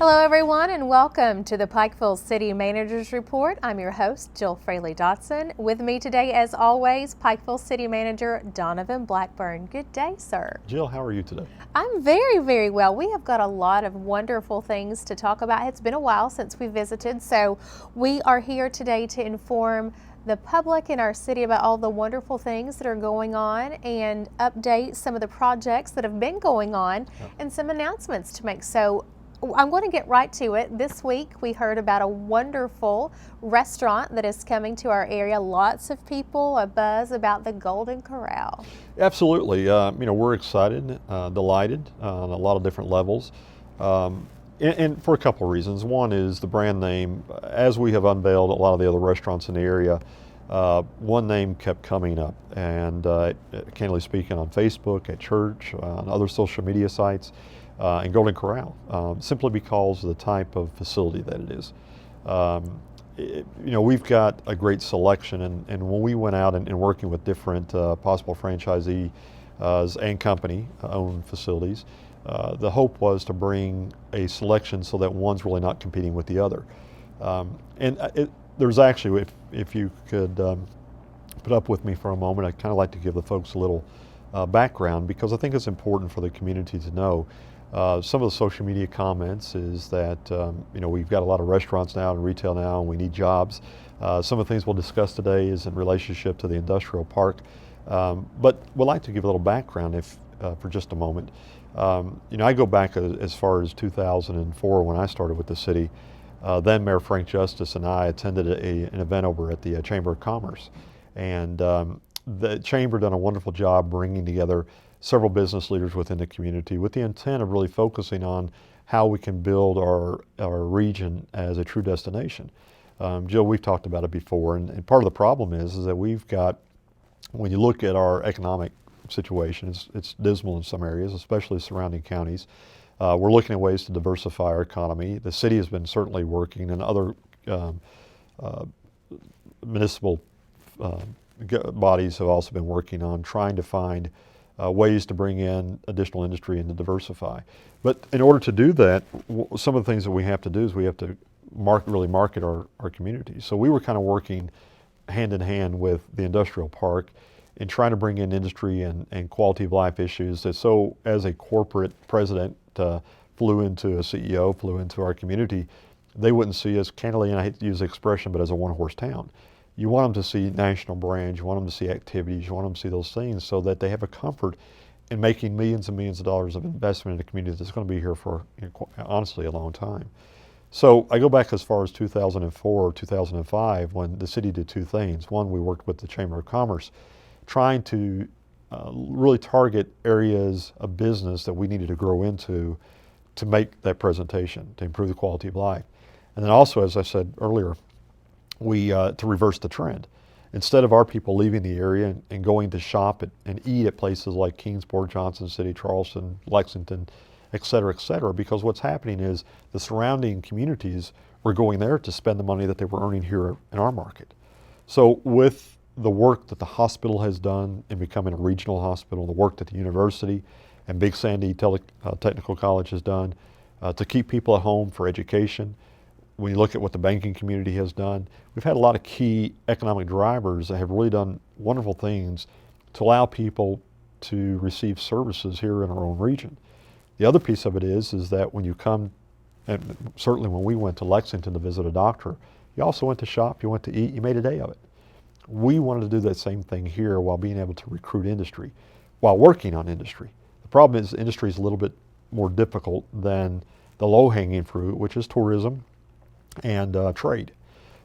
Hello everyone and welcome to the Pikeville City Managers Report. I'm your host, Jill Fraley Dotson. With me today, as always, Pikeville City Manager Donovan Blackburn. Good day, sir. Jill, how are you today? I'm very well. We have got a lot of wonderful things to talk about. It's been a while since we visited, so we are here today to inform the public in our city about all the wonderful things that are going on and update some of the projects that have been going on and some announcements to make. So I'm going to get right to it. This week we heard about a wonderful restaurant that is coming to our area. Lots of people, a buzz about the Golden Corral. Absolutely. We're excited, delighted on a lot of different levels, and for a couple of reasons. One is the brand name. As we have unveiled a lot of the other restaurants in the area, one name kept coming up, and candidly speaking, on Facebook, at church, on other social media sites, and Golden Corral, simply because of the type of facility that it is. We've got a great selection, and when we went out and working with different possible franchisees and company-owned facilities, the hope was to bring a selection so that one's really not competing with the other. There's actually, if you could put up with me for a moment, I'd kind of like to give the folks a little background, because I think it's important for the community to know. Some of the social media comments is that we've got a lot of restaurants now and retail now, and we need jobs. Some of the things we'll discuss today is in relationship to the industrial park, but we'd like to give a little background for just a moment. I go back as far as 2004 when I started with the city. Then Mayor Frank Justice and I attended an event over at the Chamber of Commerce, and the Chamber done a wonderful job bringing together several business leaders within the community with the intent of really focusing on how we can build our region as a true destination. Jill, we've talked about it before, and part of the problem is that we've got, when you look at our economic situation, it's dismal in some areas, especially surrounding counties. We're looking at ways to diversify our economy. The city has been certainly working, and other municipal bodies have also been working on trying to find ways to bring in additional industry and to diversify. But in order to do that, some of the things that we have to do is we have to really market our community. So we were kind of working hand in hand with the industrial park in trying to bring in industry and quality of life issues. So as a corporate president flew into a CEO, flew into our community, they wouldn't see us, candidly, and I hate to use the expression, but as a one-horse town. You want them to see national brands, you want them to see activities, you want them to see those things so that they have a comfort in making millions and millions of dollars of investment in a community that's going to be here for, honestly, a long time. So I go back as far as 2004 or 2005 when the city did two things. One, we worked with the Chamber of Commerce trying to really target areas of business that we needed to grow into to make that presentation, to improve the quality of life. And then also, as I said earlier, to reverse the trend. Instead of our people leaving the area and going to shop and eat at places like Kingsport, Johnson City, Charleston, Lexington, et cetera, because what's happening is the surrounding communities were going there to spend the money that they were earning here in our market. So with the work that the hospital has done in becoming a regional hospital, the work that the university and Big Sandy Technical College has done to keep people at home for education, when you look at what the banking community has done, we've had a lot of key economic drivers that have really done wonderful things to allow people to receive services here in our own region. The other piece of it is that when you come, and certainly when we went to Lexington to visit a doctor, you also went to shop, you went to eat, you made a day of it. We wanted to do that same thing here while being able to recruit industry, while working on industry. The problem is industry is a little bit more difficult than the low-hanging fruit, which is tourism and trade.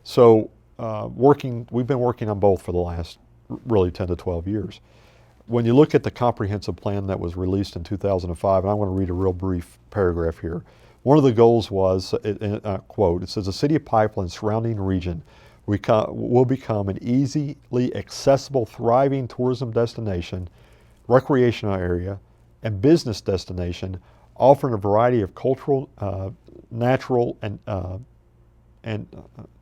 So we've been working on both for the last really 10 to 12 years. When you look at the comprehensive plan that was released in 2005, and I want to read a real brief paragraph here. One of the goals was, quote, it says, the city of Pikeville and surrounding region will become an easily accessible, thriving tourism destination, recreational area, and business destination, offering a variety of cultural, natural, and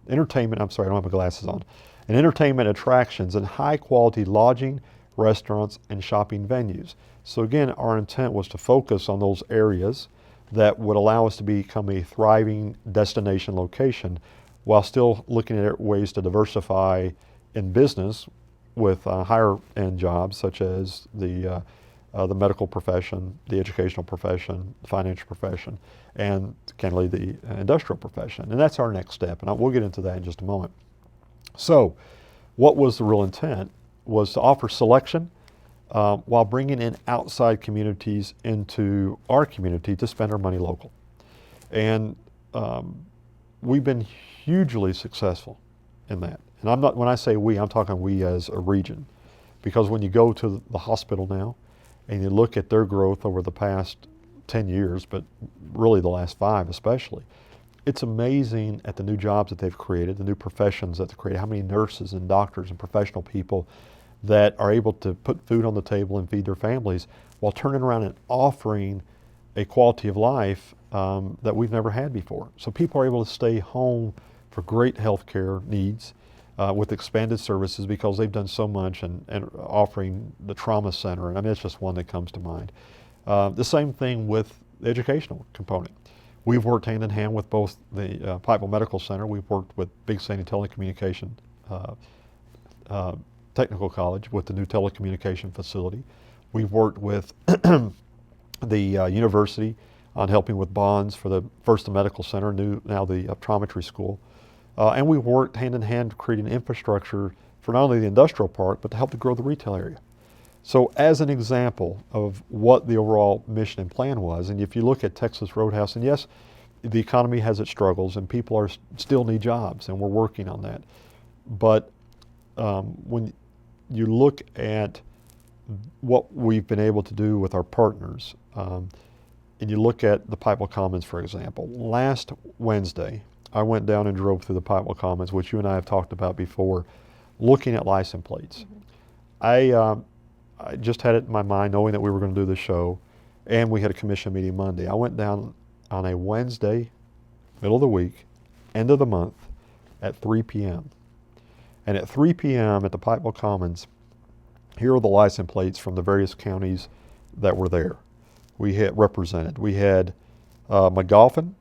entertainment, I'm sorry, I don't have my glasses on, and entertainment attractions and high quality lodging, restaurants, and shopping venues. So again, our intent was to focus on those areas that would allow us to become a thriving destination location while still looking at ways to diversify in business with higher end jobs such as the medical profession, the educational profession, the financial profession, and candidly the industrial profession. And that's our next step, and we'll get into that in just a moment. So what was the real intent was to offer selection while bringing in outside communities into our community to spend our money local. And we've been hugely successful in that. And I'm not, when I say we, I'm talking we as a region. Because when you go to the hospital now and you look at their growth over the past 10 years, but really the last 5 especially, it's amazing at the new jobs that they've created, the new professions that they've created, how many nurses and doctors and professional people that are able to put food on the table and feed their families while turning around and offering a quality of life that we've never had before. So people are able to stay home for great health care needs with expanded services because they've done so much and offering the trauma center, and I mean, it's just one that comes to mind. The same thing with the educational component. We've worked hand in hand with both the Pikeville Medical Center. We've worked with Big Sandy Telecommunication Technical College with the new telecommunication facility. We've worked with the university on helping with bonds for the First Medical Center, now the optometry school. And we've worked hand in hand creating infrastructure for not only the industrial park, but to help to grow the retail area. So as an example of what the overall mission and plan was, and if you look at Texas Roadhouse, and yes, the economy has its struggles and people still need jobs, and we're working on that. But when you look at what we've been able to do with our partners, and you look at the Pikeville Commons, for example. Last Wednesday, I went down and drove through the Pikeville Commons, which you and I have talked about before, looking at license plates. Mm-hmm. I just had it in my mind knowing that we were going to do the show, and we had a commission meeting Monday. I went down on a Wednesday, middle of the week, end of the month, at 3 p.m. And at 3 p.m. at the Pikeville Commons, here are the license plates from the various counties that were there. We had represented. We had Magoffin,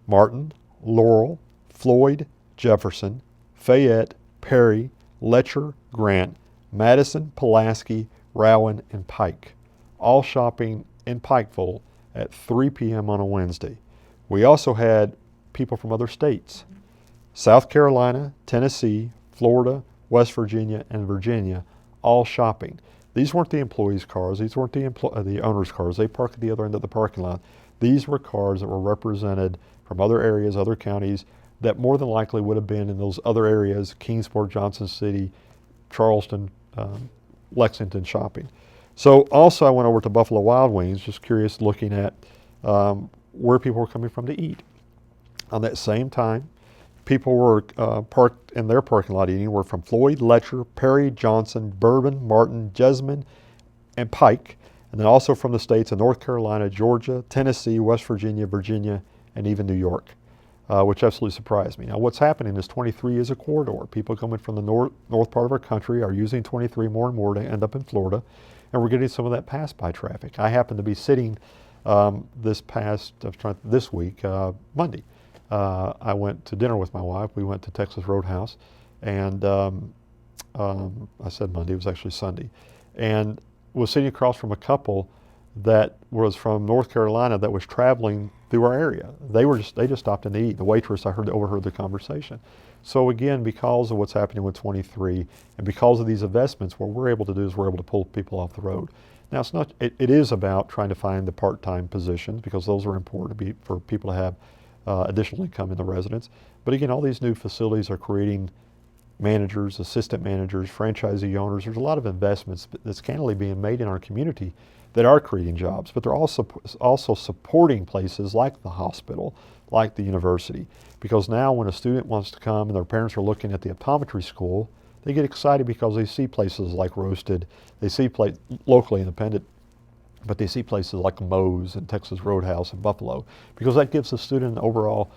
Martin, Laurel, Floyd, Jefferson, Fayette, Perry, Letcher, Grant, Madison, Pulaski, Rowan, and Pike, all shopping in Pikeville at 3 p.m. on a Wednesday. We also had people from other states, South Carolina, Tennessee, Florida, West Virginia, and Virginia, all shopping. These weren't the employees' cars. These weren't the owners' cars. They parked at the other end of the parking lot. These were cars that were represented from other areas, other counties, that more than likely would have been in those other areas, Kingsport, Johnson City, Charleston, Lexington shopping. So also I went over to Buffalo Wild Wings, just curious, looking at where people were coming from to eat. On that same time, people were parked in their parking lot eating were from Floyd, Letcher, Perry, Johnson, Bourbon, Martin, Jessamine, and Pike, and then also from the states of North Carolina, Georgia, Tennessee, West Virginia, Virginia, and even New York, which absolutely surprised me. Now what's happening is 23 is a corridor. People coming from the north part of our country are using 23 more and more to end up in Florida, and we're getting some of that pass-by traffic. I happen to be sitting this week, Monday. I went to dinner with my wife. We went to Texas Roadhouse, and I said Monday, it was actually Sunday, and was sitting across from a couple that was from North Carolina that was traveling through our area. They just stopped in to eat. The waitress, overheard the conversation. So again, because of what's happening with 23, and because of these investments, what we're able to do is we're able to pull people off the road. Now it is about trying to find the part-time positions, because those are important for people to have additional income in the residents. But again, all these new facilities are creating managers, assistant managers, franchisee owners. There's a lot of investments that's candidly being made in our community that are creating jobs, but they're also supporting places like the hospital, like the university. Because now when a student wants to come and their parents are looking at the optometry school, they get excited because they see places like Roasted, they see locally independent, but they see places like Moe's and Texas Roadhouse and Buffalo, because that gives the student an overall,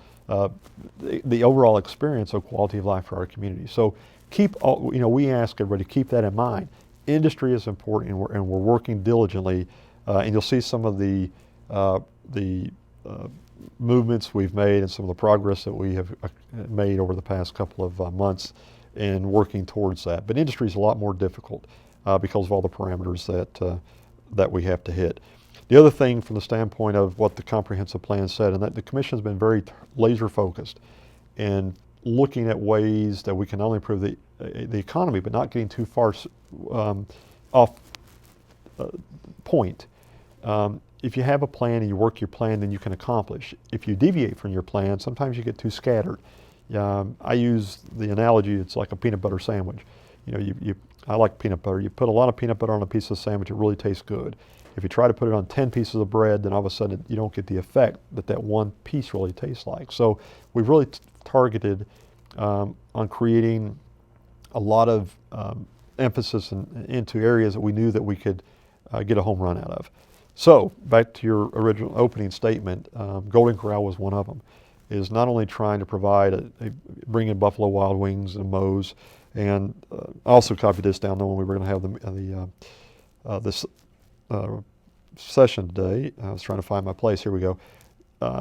the overall experience of quality of life for our community. So we ask everybody to keep that in mind. Industry is important, and we're working diligently, and you'll see some of the movements we've made and some of the progress that we have made over the past couple of months in working towards that. But industry is a lot more difficult because of all the parameters that we have to hit. The other thing from the standpoint of what the comprehensive plan said, and that the commission has been very laser focused in looking at ways that we can not only improve the economy, but not getting too far off point. If you have a plan and you work your plan, then you can accomplish. If you deviate from your plan, sometimes you get too scattered. I use the analogy, it's like a peanut butter sandwich. You know, I like peanut butter. You put a lot of peanut butter on a piece of sandwich, it really tastes good. If you try to put it on 10 pieces of bread, then all of a sudden you don't get the effect that one piece really tastes like. So we've really targeted on creating a lot of emphasis into areas that we knew that we could get a home run out of. So back to your original opening statement, Golden Corral was one of them. Is not only trying to provide bring in Buffalo Wild Wings and Moe's, and I also copied this down knowing we were going to have this session today. I was trying to find my place. Here we go.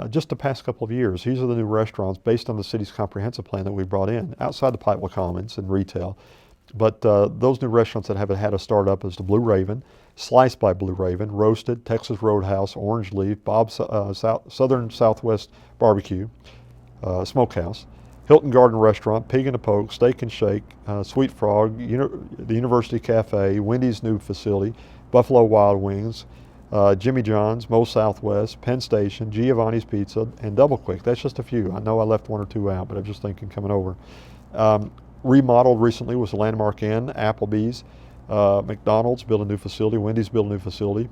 Just the past couple of years, these are the new restaurants based on the city's comprehensive plan that we brought in outside the Pikeville Commons and retail. But those new restaurants that have had a startup is the Blue Raven, Sliced by Blue Raven, Roasted, Texas Roadhouse, Orange Leaf, Bob's Southern Southwest Barbecue, Smokehouse, Hilton Garden Restaurant, Pig and a Poke, Steak and Shake, Sweet Frog, the University Cafe, Wendy's new facility, Buffalo Wild Wings, Jimmy John's, Moe's Southwest, Penn Station, Giovanni's Pizza, and Double Quick. That's just a few. I know I left one or two out, but I'm just thinking coming over. Remodeled recently was the Landmark Inn, Applebee's, McDonald's built a new facility, Wendy's built a new facility,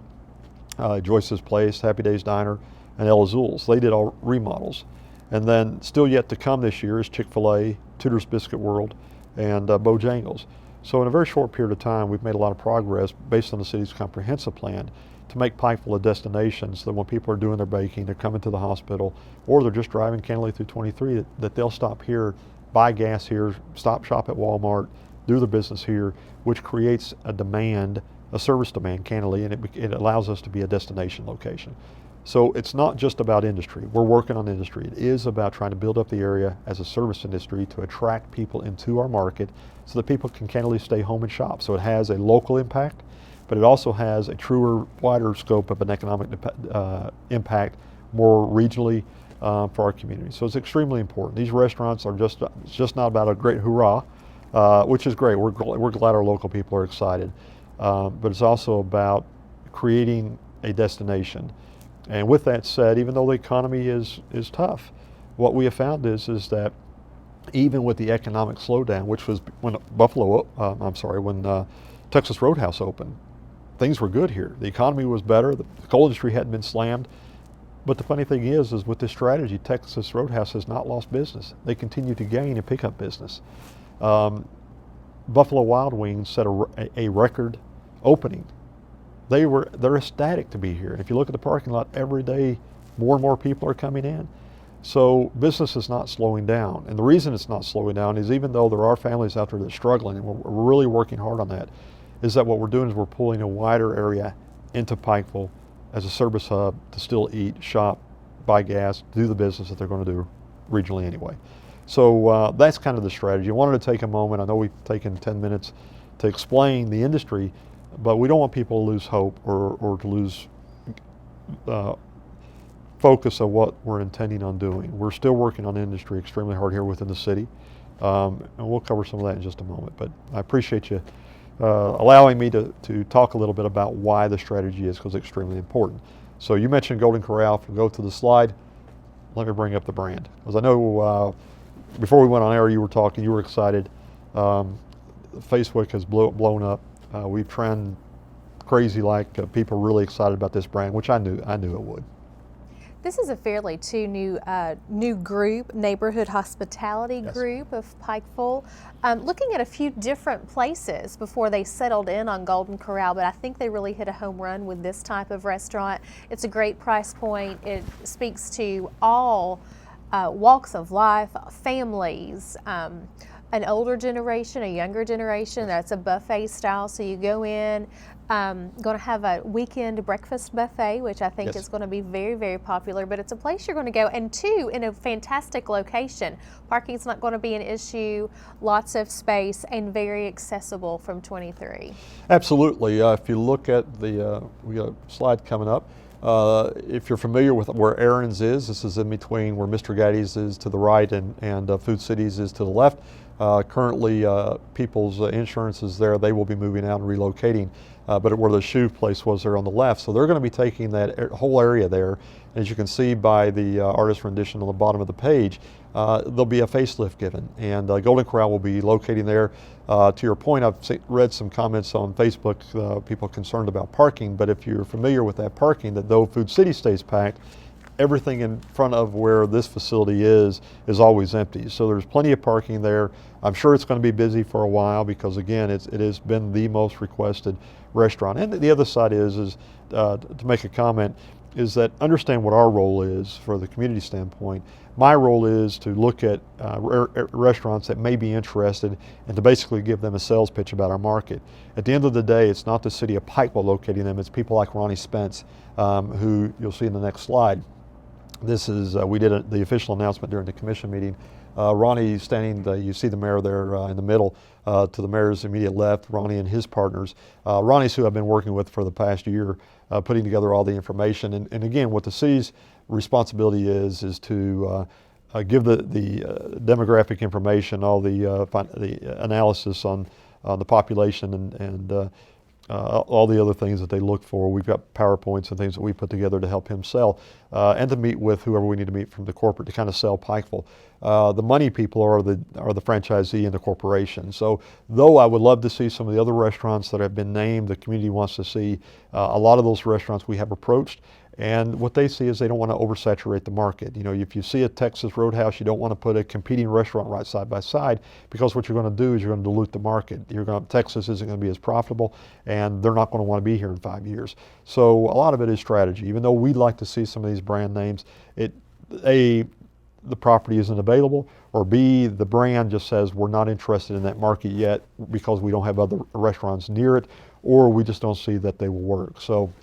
Joyce's Place, Happy Days Diner, and El Azul's. They did all remodels. And then still yet to come this year is Chick-fil-A, Tudor's Biscuit World, and Bojangles. So in a very short period of time, we've made a lot of progress based on the city's comprehensive plan to make Pikeville a destination so that when people are doing their baking, they're coming to the hospital, or they're just driving candidly through 23, that they'll stop here, buy gas here, stop shop at Walmart, do their business here, which creates a demand, a service demand candidly, and it allows us to be a destination location. So it's not just about industry. We're working on industry. It is about trying to build up the area as a service industry to attract people into our market so that people can candidly stay home and shop. So it has a local impact, but it also has a truer, wider scope of an economic impact more regionally for our community. So it's extremely important. These restaurants are it's just not about a great hurrah, which is great. We're glad our local people are excited. But it's also about creating a destination. And with that said, even though the economy is tough, what we have found is that even with the economic slowdown, which was when Texas Roadhouse opened, things were good here. The economy was better. The coal industry hadn't been slammed. But the funny thing is with this strategy, Texas Roadhouse has not lost business. They continue to gain and pick up business. Buffalo Wild Wings set a record opening. They're ecstatic to be here. And if you look at the parking lot every day, more and more people are coming in. So business is not slowing down. And the reason it's not slowing down is even though there are families out there that are struggling, and we're really working hard on that, is that what we're doing is we're pulling a wider area into Pikeville as a service hub to still eat, shop, buy gas, do the business that they're going to do regionally anyway. So that's kind of the strategy. I wanted to take a moment. I know we've taken 10 minutes to explain the industry, but we don't want people to lose hope or to lose focus of what we're intending on doing. We're still working on industry extremely hard here within the city, and we'll cover some of that in just a moment. But I appreciate you allowing me to talk a little bit about why the strategy is, because it's extremely important. So you mentioned Golden Corral. If we go to the slide, let me bring up the brand. Because I know before we went on air, you were talking, you were excited. Facebook has blown up. We've trend crazy like people are really excited about this brand, which I knew it would. This is a fairly new group, neighborhood hospitality Yes. group of Pikeville, looking at a few different places before they settled in on Golden Corral, but I think they really hit a home run with this type of restaurant. It's a great price point. It speaks to all walks of life, families, an older generation, a younger generation. That's a buffet style. So you go in, going to have a weekend breakfast buffet, which I think Yes. is going to be very, very popular. But it's a place you're going to go, and two, in a fantastic location. Parking's not going to be an issue. Lots of space and very accessible from 23. Absolutely. If you look at the, we got a slide coming up. If you're familiar with where Aaron's is, this is in between where Mr. Gaddy's is to the right and Food Cities is to the left. Currently, People's Insurance is there. They will be moving out and relocating, but where the shoe place was there on the left. So they're going to be taking that whole area there. As you can see by the artist rendition on the bottom of the page, there'll be a facelift given, and Golden Corral will be locating there. To your point, I've read some comments on Facebook, people concerned about parking, but if you're familiar with that parking, that though Food City stays packed, everything in front of where this facility is always empty. So there's plenty of parking there. I'm sure it's going to be busy for a while because again, it has been the most requested restaurant. And the other side is to make a comment, is that understand what our role is for the community standpoint. My role is to look at restaurants that may be interested and to basically give them a sales pitch about our market. At the end of the day, it's not the city of Pikeville locating them, it's people like Ronnie Spence, who you'll see in the next slide. This is, we did the official announcement during the commission meeting. Ronnie standing, you see the mayor there in the middle, to the mayor's immediate left, Ronnie and his partners. Ronnie's who I've been working with for the past year, putting together all the information. And again, what the city's responsibility is to give the demographic information, all the analysis on the population and all the other things that they look for. We've got PowerPoints and things that we put together to help him sell, and to meet with whoever we need to meet from the corporate to kind of sell Pikeville. The money people are the franchisee and the corporation. So though I would love to see some of the other restaurants that have been named, the community wants to see a lot of those restaurants we have approached. And what they see is they don't want to oversaturate the market. You know, if you see a Texas Roadhouse, you don't want to put a competing restaurant right side by side, because what you're going to do is you're going to dilute the market. Texas isn't going to be as profitable, and they're not going to want to be here in 5 years. So a lot of it is strategy. Even though we'd like to see some of these brand names, A, the property isn't available, or B, the brand just says we're not interested in that market yet because we don't have other restaurants near it, or we just don't see that they will work. So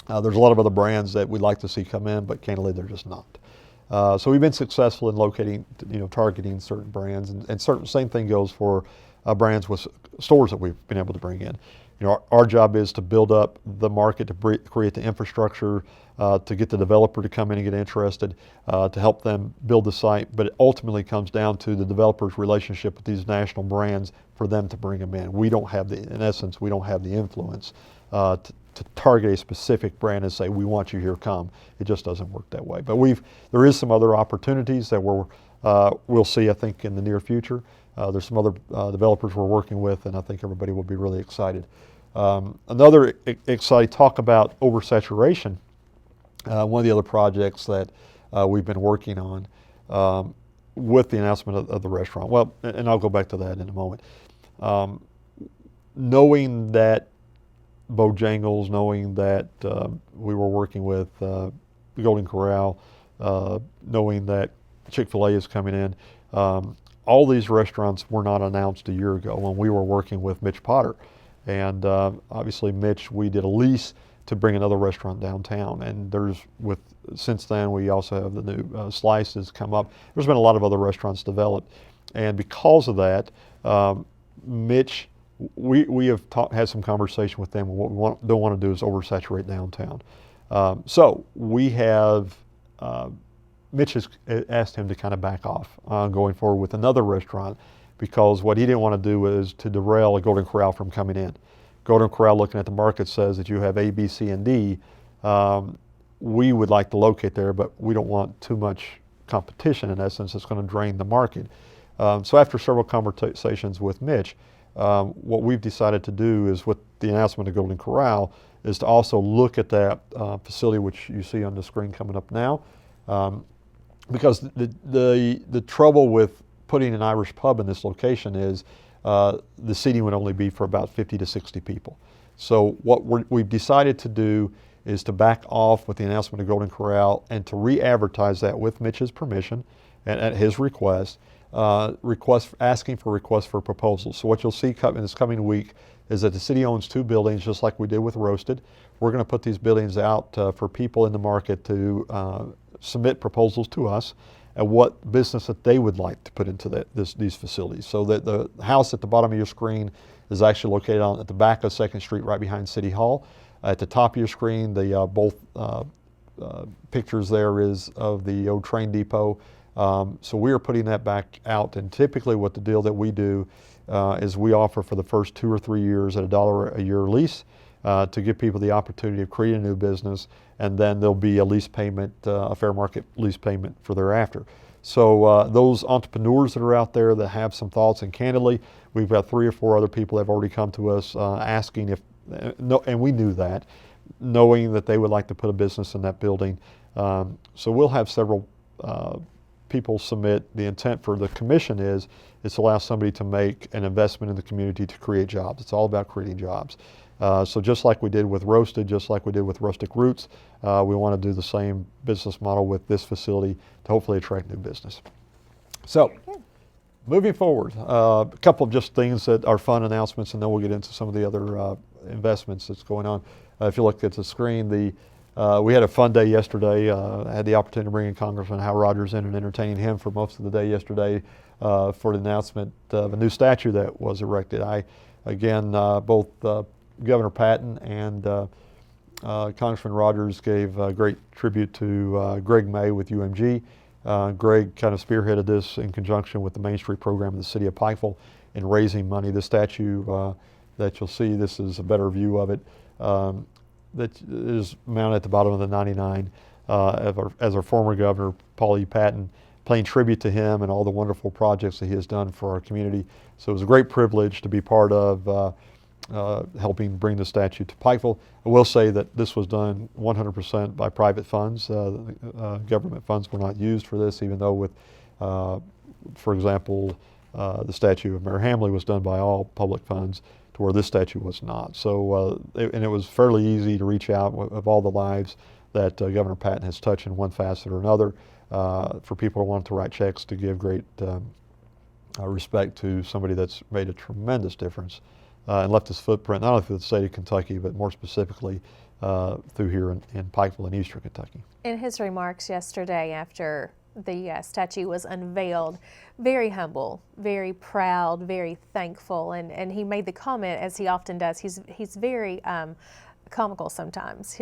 there's a lot of other brands that we'd like to see come in, but candidly, they're just not. So we've been successful in locating, targeting certain brands, and same thing goes for brands with stores that we've been able to bring in. Our job is to build up the market, to create the infrastructure, to get the developer to come in and get interested, to help them build the site. But it ultimately comes down to the developer's relationship with these national brands for them to bring them in. We don't have in essence, we don't have the influence to target a specific brand and say, we want you here, come. It just doesn't work that way. But there is some other opportunities that we'll see, I think, in the near future. There's some other developers we're working with, and I think everybody will be really excited. Another exciting talk about oversaturation. One of the other projects that we've been working on with the announcement of the restaurant. Well, and I'll go back to that in a moment. Knowing that Bojangles, knowing that we were working with Golden Corral, knowing that Chick-fil-A is coming in, all these restaurants were not announced a year ago when we were working with Mitch Potter. And obviously Mitch, we did a lease to bring another restaurant downtown. And since then, we also have the new Slices come up. There's been a lot of other restaurants developed. And because of that, Mitch, we have had some conversation with them, and what we don't want to do is oversaturate downtown. So we have, Mitch has asked him to kind of back off going forward with another restaurant, because what he didn't want to do is to derail a Golden Corral from coming in. Golden Corral, looking at the market, says that you have A, B, C, and D. We would like to locate there, but we don't want too much competition. In essence, it's going to drain the market. So after several conversations with Mitch, what we've decided to do is, with the announcement of Golden Corral, is to also look at that facility, which you see on the screen coming up now, because the trouble with putting an Irish pub in this location is the seating would only be for about 50 to 60 people. So what we've decided to do is to back off with the announcement of Golden Corral and to re-advertise that with Mitch's permission and at his request, asking for requests for proposals. So what you'll see in this coming week is that the city owns 2 buildings, just like we did with Roasted. We're going to put these buildings out for people in the market to submit proposals to us and what business that they would like to put into these facilities. So that the house at the bottom of your screen is actually located at the back of 2nd Street, right behind City Hall. At the top of your screen, the both pictures there is of the old train depot. So we are putting that back out, and typically what the deal that we do is we offer for the first 2 or 3 years at $1 a year lease to give people the opportunity of creating a new business, and then there'll be a lease payment, a fair market lease payment for thereafter. So those entrepreneurs that are out there that have some thoughts, and candidly, we've got 3 or 4 other people that have already come to us asking if, and we knew that, knowing that they would like to put a business in that building. So we'll have several people submit. The intent for the commission is to allow somebody to make an investment in the community to create jobs. It's all about creating jobs. So just like we did with Roasted, just like we did with Rustic Roots, we want to do the same business model with this facility to hopefully attract new business. So moving forward, a couple of just things that are fun announcements, and then we'll get into some of the other investments that's going on. If you look at the screen, we had a fun day yesterday. I had the opportunity to bring in Congressman Hal Rogers in and entertaining him for most of the day yesterday for the announcement of a new statue that was erected. Both Governor Patton and Congressman Rogers gave great tribute to Greg May with UMG. Greg kind of spearheaded this in conjunction with the Main Street program in the city of Pikeville in raising money. The statue that you'll see, this is a better view of it, that is mounted at the bottom of the 99 as our former governor, Paul E. Patton, paying tribute to him and all the wonderful projects that he has done for our community. So it was a great privilege to be part of helping bring the statue to Pikeville. I will say that this was done 100% by private funds. Government funds were not used for this, even though with, for example, the statue of Mayor Hamley was done by all public funds, to where this statue was not. So, and it was fairly easy to reach out of all the lives that Governor Patton has touched in one facet or another, for people who want to write checks to give great respect to somebody that's made a tremendous difference and left his footprint, not only through the state of Kentucky, but more specifically through here in Pikeville and Eastern Kentucky. In his remarks yesterday after the statue was unveiled, very humble, very proud, very thankful, and he made the comment, as he often does, he's very comical sometimes.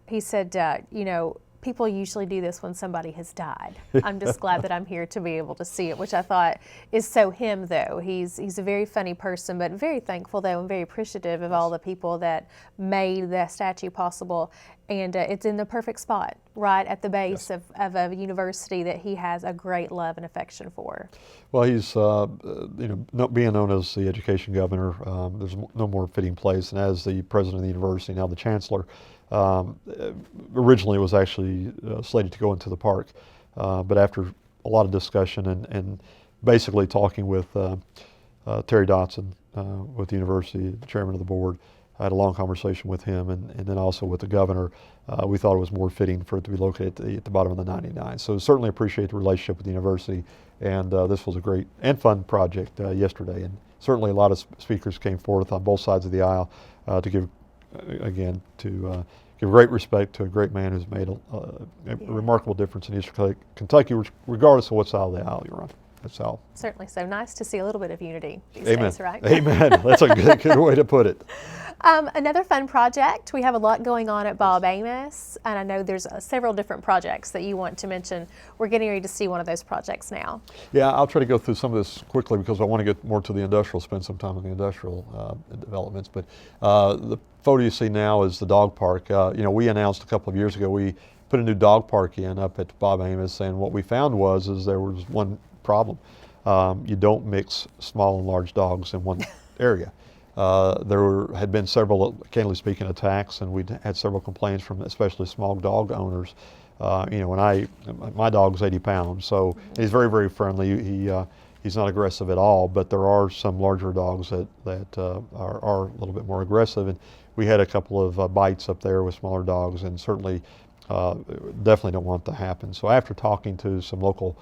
He said, you know, people usually do this when somebody has died. I'm just glad that I'm here to be able to see it, which I thought is so him, though. He's a very funny person, but very thankful, though, and very appreciative of all the people that made that statue possible. And it's in the perfect spot, right at the base of a university that he has a great love and affection for. Well, he's, being known as the education governor, there's no more fitting place. And as the president of the university, now the chancellor, originally it was actually slated to go into the park. But after a lot of discussion and basically talking with Terry Dotson with the university, the chairman of the board, I had a long conversation with him and then also with the governor. We thought it was more fitting for it to be located at the bottom of the 99. So certainly appreciate the relationship with the university, and this was a great and fun project yesterday. And certainly a lot of speakers came forth on both sides of the aisle to give great respect to a great man who's made a remarkable difference in Eastern Kentucky, regardless of what side of the aisle you're on. That's all. Certainly so. Nice to see a little bit of unity these Amen. days, right? Amen. That's a good way to put it. Another fun project. We have a lot going on at Bob Amos, and I know there's several different projects that you want to mention. We're getting ready to see one of those projects now. Yeah, I'll try to go through some of this quickly because I want to get more to the industrial, spend some time on the industrial developments. But the photo you see now is the dog park. We announced a couple of years ago we put a new dog park in up at Bob Amos, and what we found was there was one problem. You don't mix small and large dogs in one area. There had been several, candidly speaking, attacks, and we'd had several complaints from especially small dog owners. My dog's 80 pounds, so he's very, very friendly. He's not aggressive at all, but there are some larger dogs that are a little bit more aggressive, and we had a couple of bites up there with smaller dogs, and certainly definitely don't want that to happen. So after talking to some local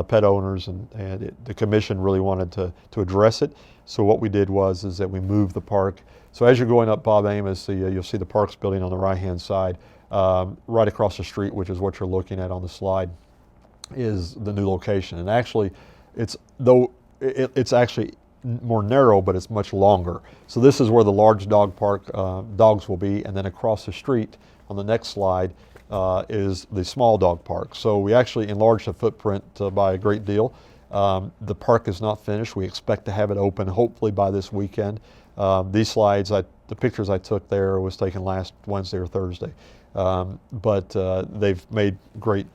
pet owners, and the commission really wanted to address it. So what we did is that we moved the park. So as you're going up Bob Amos, you'll see the Parks building on the right-hand side. Right across the street, which is what you're looking at on the slide, is the new location. And actually, it's actually more narrow, but it's much longer. So this is where the large dog park dogs will be, and then across the street on the next slide is the small dog park. So we actually enlarged the footprint by a great deal. The park is not finished. We expect to have it open hopefully by this weekend. These slides, the pictures I took there was taken last Wednesday or Thursday. But they've made great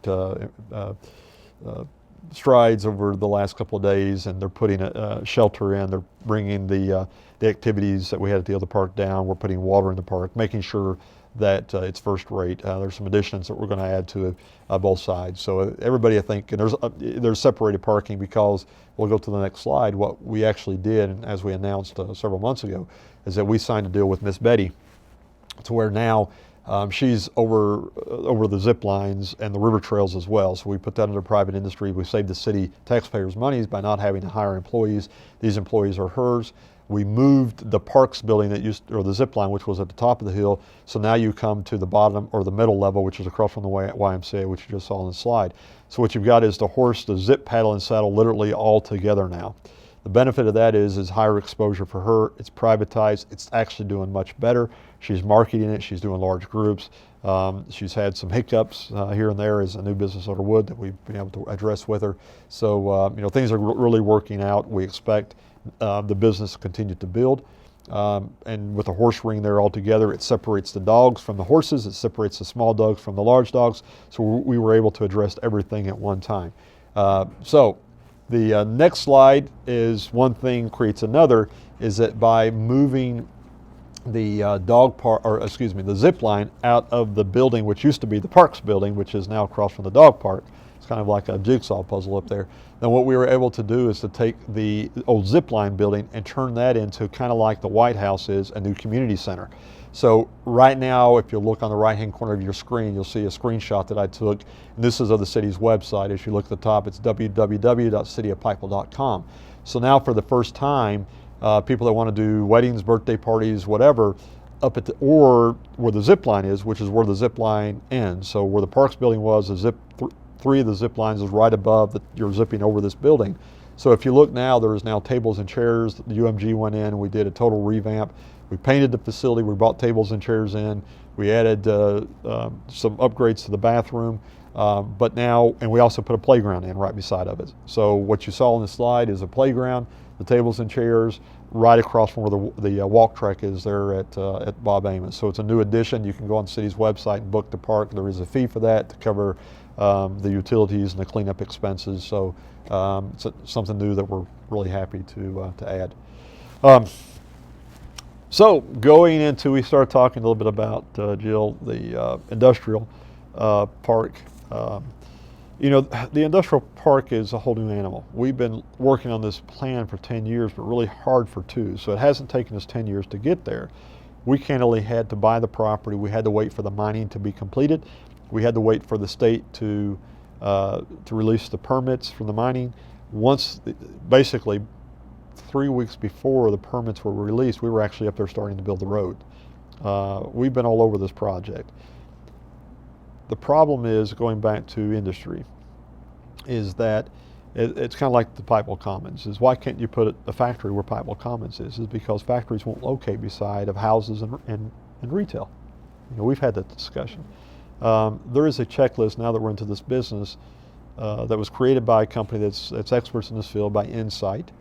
strides over the last couple of days, and they're putting a shelter in. They're bringing the activities that we had at the other park down. We're putting water in the park, making sure that it's first rate. There's some additions that we're going to add to both sides. So everybody, I think, and there's separated parking because we'll go to the next slide. What we actually did, and as we announced several months ago, is that we signed a deal with Miss Betty to where now she's over the zip lines and the river trails as well. So we put that under private industry. We saved the city taxpayers' monies by not having to hire employees. These employees are hers. We moved the Parks building or the zip line, which was at the top of the hill. So now you come to the bottom or the middle level, which is across from the YMCA, which you just saw on the slide. So what you've got is the horse, the zip, paddle, and saddle literally all together now. The benefit of that is higher exposure for her. It's privatized. It's actually doing much better. She's marketing it. She's doing large groups. She's had some hiccups here and there as a new business owner would that we've been able to address with her. So things are really working out. We expect the business to continue to build. And with the horse ring there all together, it separates the dogs from the horses. It separates the small dogs from the large dogs. So we were able to address everything at one time. The next slide is one thing creates another, is that by moving the the zip line out of the building, which used to be the Parks building, which is now across from the dog park. It's kind of like a jigsaw puzzle up there. Then what we were able to do is to take the old zip line building and turn that into kind of like the White House is, a new community center. So right now, if you look on the right-hand corner of your screen, you'll see a screenshot that I took. And this is of the city's website. As you look at the top, it's www.cityofpikeville.com. So now for the first time, people that want to do weddings, birthday parties, whatever, up at or where the zip line is, which is where the zip line ends. So where the Parks building was, three of the zip lines is right above you're zipping over this building. So if you look now, there's now tables and chairs. The UMG went in and we did a total revamp. We painted the facility, we brought tables and chairs in, we added some upgrades to the bathroom, and we also put a playground in right beside of it. So what you saw on the slide is a playground, the tables and chairs, right across from where the walk track is there at Bob Amos. So it's a new addition. You can go on the city's website and book the park. There is a fee for that to cover the utilities and the cleanup expenses. So it's something new that we're really happy to add. So going into, we started talking a little bit about, Jill, the industrial park. The industrial park is a whole new animal. We've been working on this plan for 10 years, but really hard for 2. So it hasn't taken us 10 years to get there. We candidly had to buy the property. We had to wait for the mining to be completed. We had to wait for the state to release the permits from the mining. Basically, 3 weeks before the permits were released, we were actually up there starting to build the road. We've been all over this project. The problem is, going back to industry, is that it's kind of like the Pikeville Commons. Is why can't you put a factory where Pikeville Commons is because factories won't locate beside of houses and retail. We've had that discussion. There is a checklist now that we're into this business that was created by a company that's experts in this field, by Insight,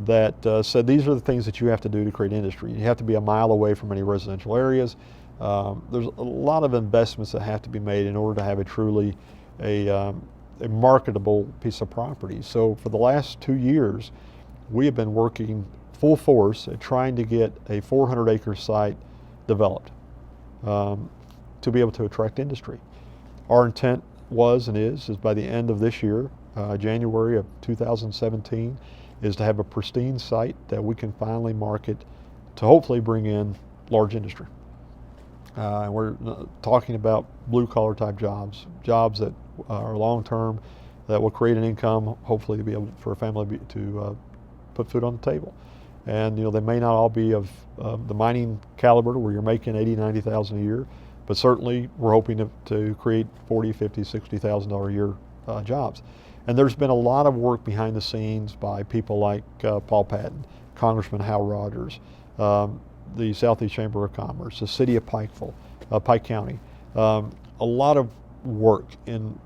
that said these are the things that you have to do to create industry. You have to be a mile away from any residential areas. There's a lot of investments that have to be made in order to have a truly a marketable piece of property. So for the last 2 years, we have been working full force at trying to get a 400-acre site developed to be able to attract industry. Our intent was and is by the end of this year, January of 2017, is to have a pristine site that we can finally market to hopefully bring in large industry. And we're talking about blue-collar type jobs that are long-term, that will create an income, hopefully to be able for a family to put food on the table. And they may not all be of the mining caliber where you're making 80, 90,000 a year, but certainly we're hoping to create 40, 50, $60,000 a year jobs. And there's been a lot of work behind the scenes by people like Paul Patton, Congressman Hal Rogers, the Southeast Chamber of Commerce, the City of Pikeville, Pike County. A lot of work in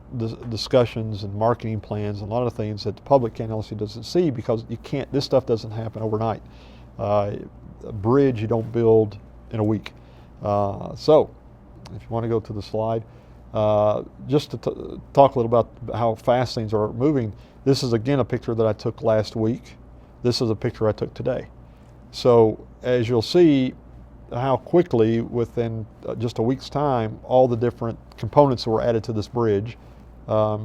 discussions and marketing plans, and a lot of things that the public can't honestly doesn't see, because this stuff doesn't happen overnight. A bridge you don't build in a week. So if you want to go to the slide, just to talk a little about how fast things are moving. This is again a picture that I took last week. This is a picture I took today. So as you'll see how quickly within just a week's time all the different components that were added to this bridge, where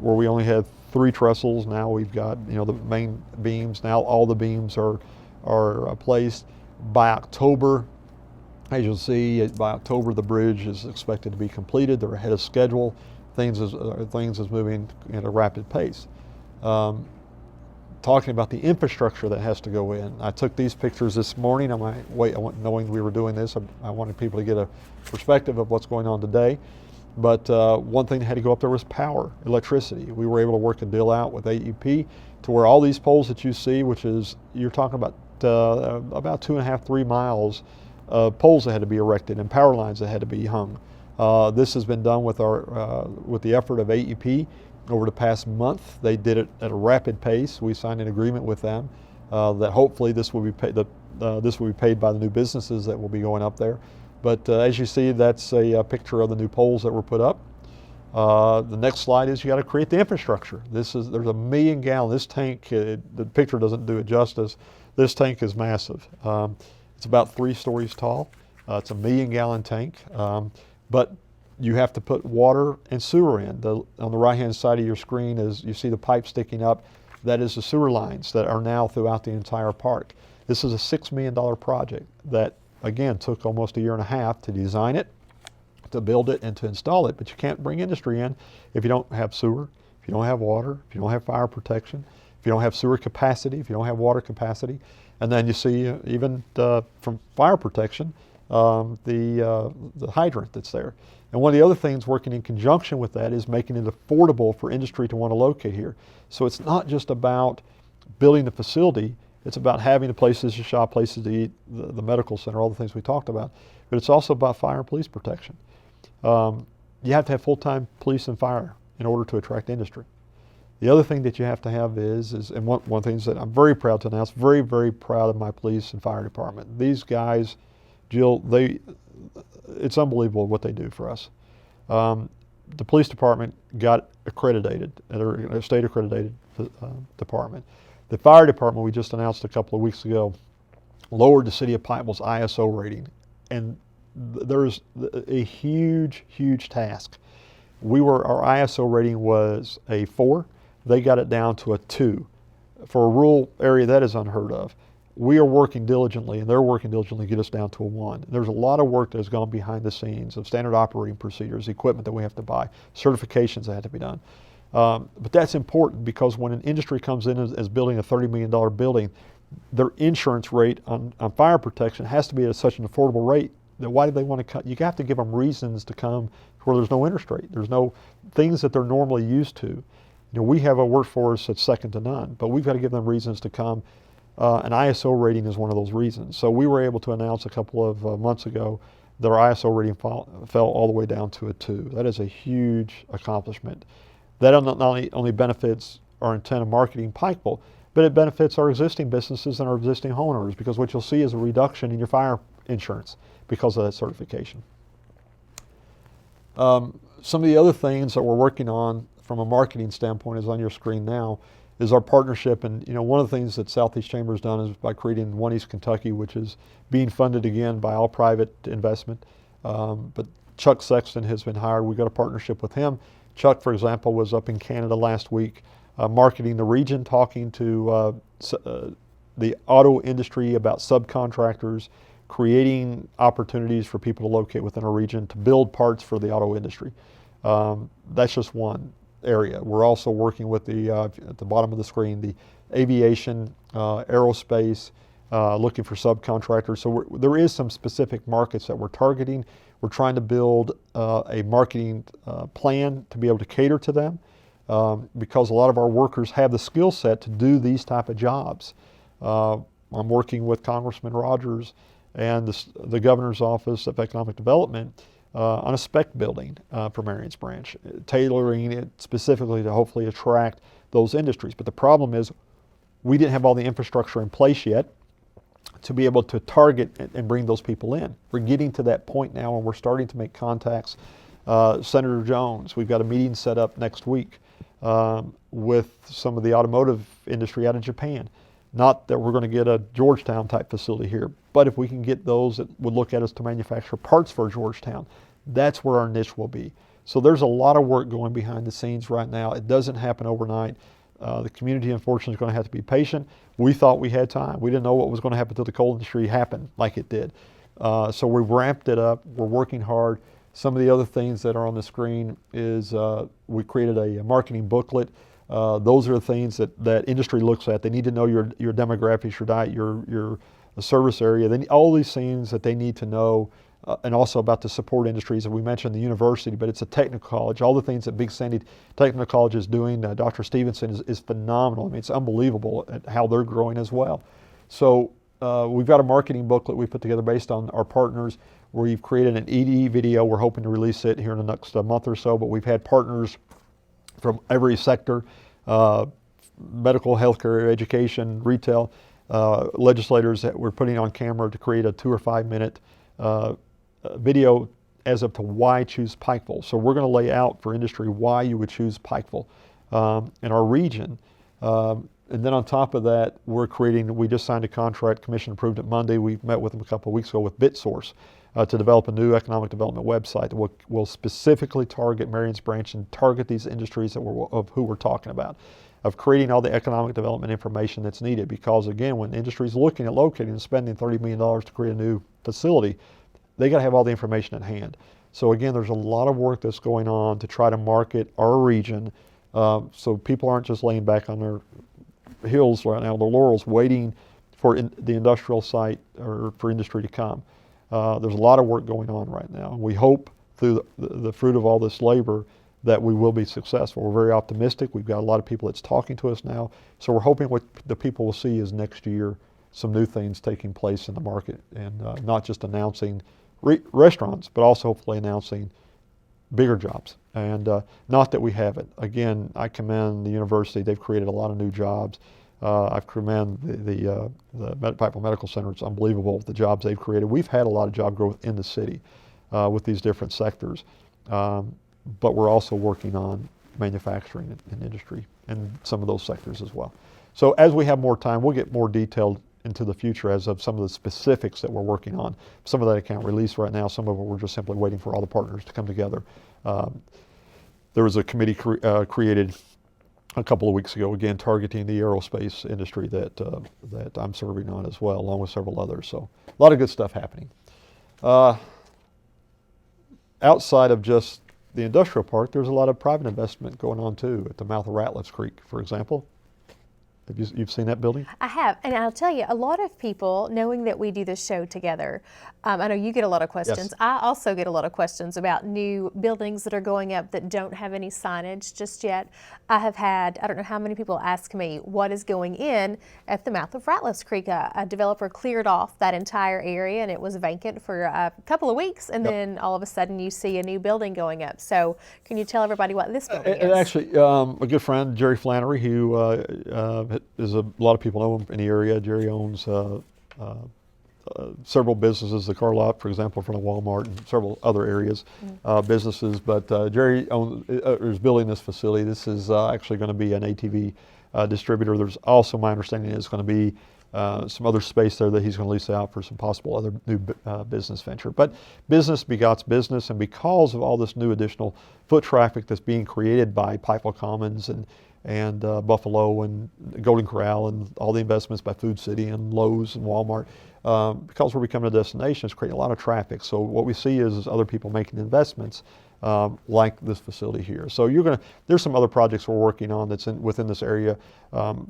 we only had 3 trestles, now we've got the main beams. Now all the beams are placed. By October, as you'll see, by October the bridge is expected to be completed. They're ahead of schedule. Things is moving at a rapid pace. Talking about the infrastructure that has to go in. I took these pictures this morning on my way, knowing we were doing this. I wanted people to get a perspective of what's going on today. But one thing that had to go up there was power, electricity. We were able to work a deal out with AEP to where all these poles that you see, which is, you're talking about 2.5, 3 miles of poles that had to be erected and power lines that had to be hung. This has been done with the effort of AEP. Over the past month, they did it at a rapid pace. We signed an agreement with them that hopefully this will be paid. This will be paid by the new businesses that will be going up there. But as you see, that's a picture of the new poles that were put up. The next slide is you got to create the infrastructure. There's a 1 million gallon. This tank, the picture doesn't do it justice. This tank is massive. It's about 3 stories tall. It's a 1 million gallon tank, but you have to put water and sewer in. On the right-hand side of your screen is you see the pipe sticking up. That is the sewer lines that are now throughout the entire park. This is a $6 million project that, again, took almost 1.5 years to design it, to build it, and to install it. But you can't bring industry in if you don't have sewer, if you don't have water, if you don't have fire protection, if you don't have sewer capacity, if you don't have water capacity. And then you see even from fire protection, the hydrant that's there. And one of the other things working in conjunction with that is making it affordable for industry to want to locate here. So it's not just about building the facility, it's about having the places to shop, places to eat, the medical center, all the things we talked about. But it's also about fire and police protection. You have to have full-time police and fire in order to attract industry. The other thing that you have to have is and one of the things that I'm very proud to announce, very, very proud of my police and fire department. These guys, Jill, it's unbelievable what they do for us. The police department got accredited, they're a state accredited department. The fire department, we just announced a couple of weeks ago, lowered the City of Pikeville's ISO rating. And there's a huge, huge task. Our ISO rating was a 4. They got it down to a 2. For a rural area, that is unheard of. We are working diligently, and they're working diligently to get us down to a 1. There's a lot of work that has gone behind the scenes of standard operating procedures, equipment that we have to buy, certifications that have to be done. But that's important because when an industry comes in as building a $30 million building, their insurance rate on fire protection has to be at such an affordable rate that why do they want to cut? You have to give them reasons to come where there's no interest rate. There's no things that they're normally used to. We have a workforce that's second to none, but we've got to give them reasons to come. An ISO rating is one of those reasons. So we were able to announce a couple of months ago that our ISO rating fell all the way down to a 2. That is a huge accomplishment. That not only benefits our intent of marketing Pikeville, but it benefits our existing businesses and our existing homeowners, because what you'll see is a reduction in your fire insurance because of that certification. Some of the other things that we're working on from a marketing standpoint is on your screen now, is our partnership. And one of the things that Southeast Chamber has done is by creating One East Kentucky, which is being funded again by all private investment. But Chuck Sexton has been hired. We've got a partnership with him. Chuck, for example, was up in Canada last week marketing the region, talking to the auto industry about subcontractors, creating opportunities for people to locate within a region to build parts for the auto industry. That's just one. area. We're also working with at the bottom of the screen, the aviation, aerospace, looking for subcontractors. So there is some specific markets that we're targeting. We're trying to build a marketing plan to be able to cater to them because a lot of our workers have the skill set to do these type of jobs. I'm working with Congressman Rogers and the Governor's Office of Economic Development on a spec building for Marions Branch, tailoring it specifically to hopefully attract those industries. But the problem is we didn't have all the infrastructure in place yet to be able to target and bring those people in. We're getting to that point now and we're starting to make contacts. Senator Jones, we've got a meeting set up next week with some of the automotive industry out of Japan. Not that we're going to get a Georgetown type facility here, but if we can get those that would look at us to manufacture parts for Georgetown, that's where our niche will be. So there's a lot of work going behind the scenes right now. It doesn't happen overnight. The community, unfortunately, is going to have to be patient. We thought we had time. We didn't know what was going to happen until the coal industry happened like it did. So we've ramped it up. We're working hard. Some of the other things that are on the screen is we created a marketing booklet. Those are the things that industry looks at. They need to know your demographics, your diet, your service area. All these things that they need to know, and also about the support industries. And we mentioned the university, but it's a technical college. All the things that Big Sandy Technical College is doing, Dr. Stevenson is phenomenal. I mean, it's unbelievable at how they're growing as well. So we've got a marketing booklet we put together based on our partners. We've created an EDE video. We're hoping to release it here in the next month or so, but we've had partners from every sector, medical, healthcare, education, retail, legislators that we're putting on camera to create a 2 or 5 minute video as of to why choose Pikeville. So we're going to lay out for industry why you would choose Pikeville in our region. And then on top of that, we just signed a contract, commission approved it Monday. We met with them a couple of weeks ago with BitSource to develop a new economic development website that will specifically target Marions Branch and target these industries of who we're talking about, of creating all the economic development information that's needed. Because again, when industry is looking at locating and spending $30 million to create a new facility, they got to have all the information at hand. So again, there's a lot of work that's going on to try to market our region so people aren't just laying back on their heels right now, their laurels, waiting for the industrial site or for industry to come. There's a lot of work going on right now. We hope through the fruit of all this labor that we will be successful. We're very optimistic. We've got a lot of people that's talking to us now. So we're hoping what the people will see is next year some new things taking place in the market, and not just announcing restaurants, but also hopefully announcing bigger jobs. And not that we haven't. Again, I commend the university. They've created a lot of new jobs. I commend the Pikeville Medical Center. It's unbelievable the jobs they've created. We've had a lot of job growth in the city with these different sectors. But we're also working on manufacturing and industry and some of those sectors as well. So as we have more time, we'll get more detailed into the future as of some of the specifics that we're working on. Some of that I can't release right now. Some of it we're just simply waiting for all the partners to come together. There was a committee created a couple of weeks ago, again, targeting the aerospace industry that I'm serving on as well, along with several others. So a lot of good stuff happening. Outside of just the industrial park, there's a lot of private investment going on too at the mouth of Ratliff's Creek, for example. Have you've seen that building? I have, and I'll tell you, a lot of people, knowing that we do this show together, I know you get a lot of questions. Yes. I also get a lot of questions about new buildings that are going up that don't have any signage just yet. I have had, I don't know how many people ask me what is going in at the mouth of Ratliff's Creek. A developer cleared off that entire area and it was vacant for a couple of weeks, and then all of a sudden you see a new building going up. So can you tell everybody what this building is? Actually, a good friend, Jerry Flannery, who is a lot of people know him in the area. Jerry owns several businesses, the car lot, for example, in front of Walmart, and several other areas, businesses. But Jerry is building this facility. This is actually going to be an ATV distributor. There's also, my understanding, is going to be some other space there that he's going to lease out for some possible other new business venture. But business begots business, and because of all this new additional foot traffic that's being created by Pikeville Commons and Buffalo and Golden Corral and all the investments by Food City and Lowe's and Walmart, because we're becoming a destination, it's creating a lot of traffic. So what we see is other people making investments like this facility here. So there's some other projects we're working on that's within this area.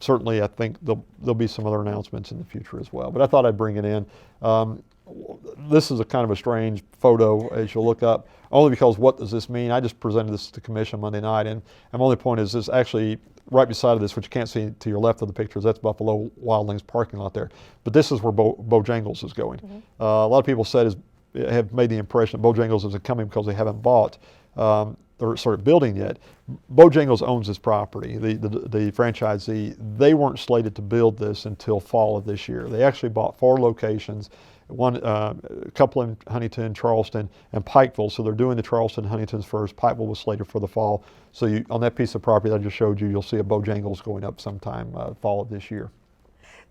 Certainly, I think there'll be some other announcements in the future as well. But I thought I'd bring it in. This is a kind of a strange photo as you'll look up, only because what does this mean? I just presented this to the commission Monday night, and my only point is this actually right beside this, which you can't see to your left of the pictures, that's Buffalo Wild Wings parking lot there. But this is where Bojangles is going. A lot of people have made the impression that Bojangles isn't coming because they haven't bought or started building yet. Bojangles owns this property. The franchisee, they weren't slated to build this until fall of this year. They actually bought 4 locations, a couple in Huntington, Charleston, and Pikeville. So they're doing the Charleston, Huntingtons first. Pikeville was slated for the fall. So on that piece of property that I just showed you, you'll see a Bojangles going up sometime fall of this year.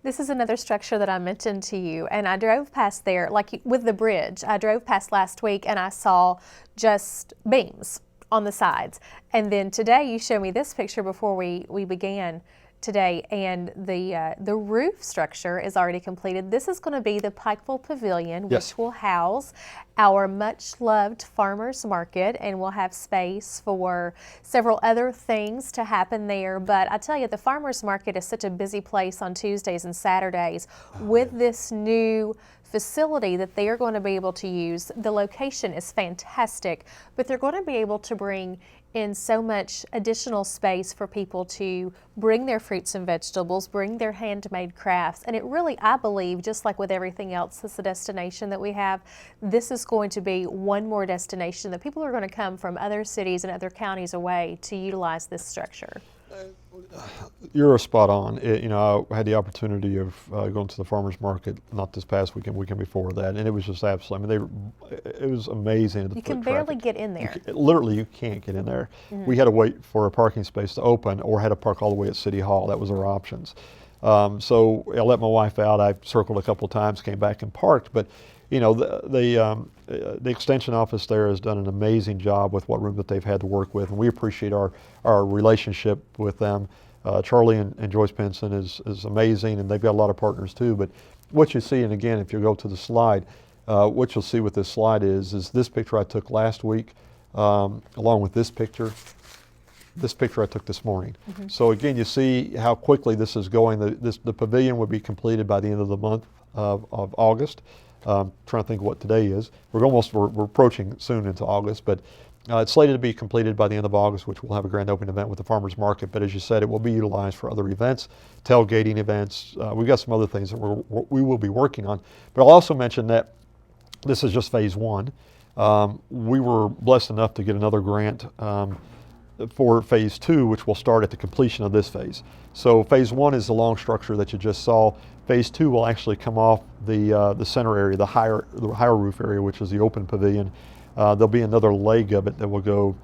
This is another structure that I mentioned to you, and I drove past there, like with the bridge. I drove past last week and I saw just beams on the sides. And then today you showed me this picture before we began today, and the roof structure is already completed. This is going to be the Pikeville Pavilion, Yes. which will house our much loved farmers market, and we'll have space for several other things to happen there. But I tell you, the farmers market is such a busy place on Tuesdays and Saturdays. With this new facility that they are going to be able to use, the location is fantastic, but they're going to be able to bring in so much additional space for people to bring their fruits and vegetables, bring their handmade crafts. And it really, I believe, just like with everything else, it's a destination that we have, this is going to be one more destination that people are going to come from other cities and other counties away to utilize this structure. You're spot on. I had the opportunity of going to the farmers market, not this past weekend, weekend before that, and it was just absolutely, it was amazing. You can barely get in there. Literally, you can't get in there. We had to wait for a parking space to open or had to park all the way at City Hall. That was our options. So I let my wife out. I circled a couple of times, came back and parked, but the extension office there has done an amazing job with what room that they've had to work with, and we appreciate our relationship with them. Charlie and Joyce Pinson is amazing, and they've got a lot of partners too. But what you see, and again, if you go to the slide, what you'll see with this slide is this picture I took last week, along with this picture I took this morning. So again, you see how quickly this is going. The pavilion will be completed by the end of the month of August. Trying to think of what today is. We're approaching soon into August, but it's slated to be completed by the end of August, which we'll have a grand opening event with the farmers market. But as you said, it will be utilized for other events, tailgating events. We've got some other things that we will be working on. But I'll also mention that this is just phase 1. We were blessed enough to get another grant for phase 2, which will start at the completion of this phase. So phase 1 is the long structure that you just saw. Phase 2 will actually come off the center area, the higher roof area, which is the open pavilion. There'll be another leg of it that will go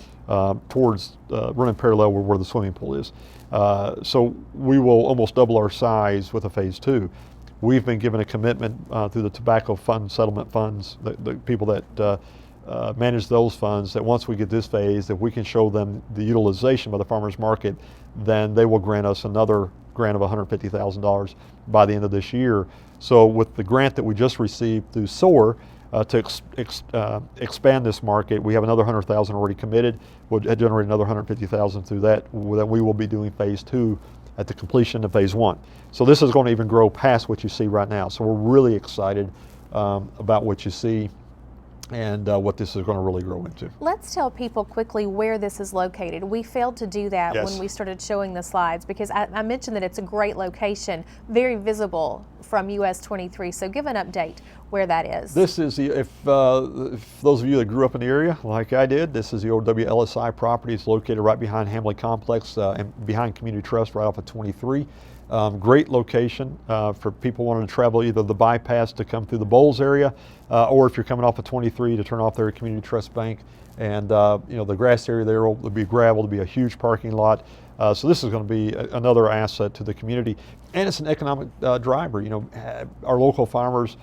towards running parallel where the swimming pool is. So we will almost double our size with a phase 2. We've been given a commitment through the tobacco fund settlement funds, the people that manage those funds, that once we get this phase, if we can show them the utilization by the farmers market, then they will grant us another grant of $150,000 by the end of this year. So with the grant that we just received through SOAR to expand this market, we have another $100,000 already committed. We'll generate another $150,000 through that. Then we will be doing phase 2 at the completion of phase 1. So this is going to even grow past what you see right now. So we're really excited about what you see and what this is going to really grow into. Let's tell people quickly where this is located. We failed to do that when we started showing the slides, because I mentioned that it's a great location, very visible from US 23. So give an update where that is. This is if those of you that grew up in the area like I did, this is the old WLSI property. It's located right behind Hamley Complex and behind Community Trust, right off of 23. Great location for people wanting to travel either the bypass to come through the Bowles area, or if you're coming off of 23 to turn off there at Community Trust Bank. And the grass area there will be gravel, to be a huge parking lot. So this is going to be another asset to the community, and it's an economic driver. Our local farmers,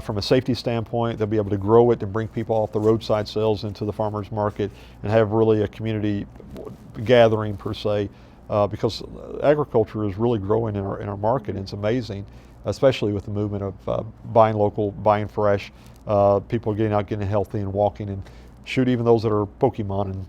from a safety standpoint, they'll be able to grow it and bring people off the roadside sales into the farmers market and have really a community gathering per se. Because agriculture is really growing in our market, and it's amazing, especially with the movement of buying local, buying fresh, people getting out, getting healthy and walking. And shoot even those that are Pokemon and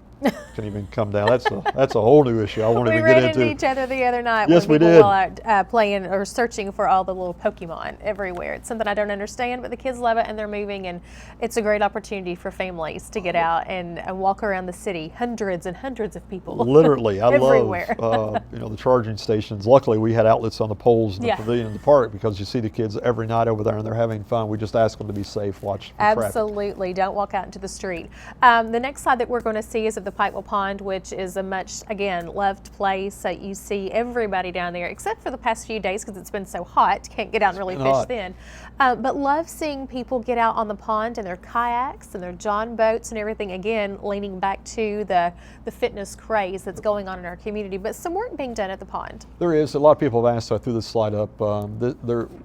can even come down. That's a whole new issue I won't We even ran get into into. each other the other night Yes, we when people did. were out, playing or searching for all the little Pokemon everywhere. It's something I don't understand, but the kids love it and they're moving, and it's a great opportunity for families to get out and walk around the city. Hundreds and hundreds of people. Literally, I everywhere. love the charging stations. Luckily, we had outlets on the poles in the Yeah. pavilion in the park because you see the kids every night over there and they're having fun. We just ask them to be safe, watch for traffic. Absolutely. Don't walk out into the street. The next slide that we're going to see is of the Pikeville Pond, which is a much, again, loved place. You see everybody down there, except for the past few days because it's been so hot. Can't get out and really been fish hot. then. But love seeing people get out on the pond in their kayaks and their john boats and everything. Again, leaning back to the fitness craze that's going on in our community. But some work being done at the pond. There is. A lot of people have asked, so I threw this slide up.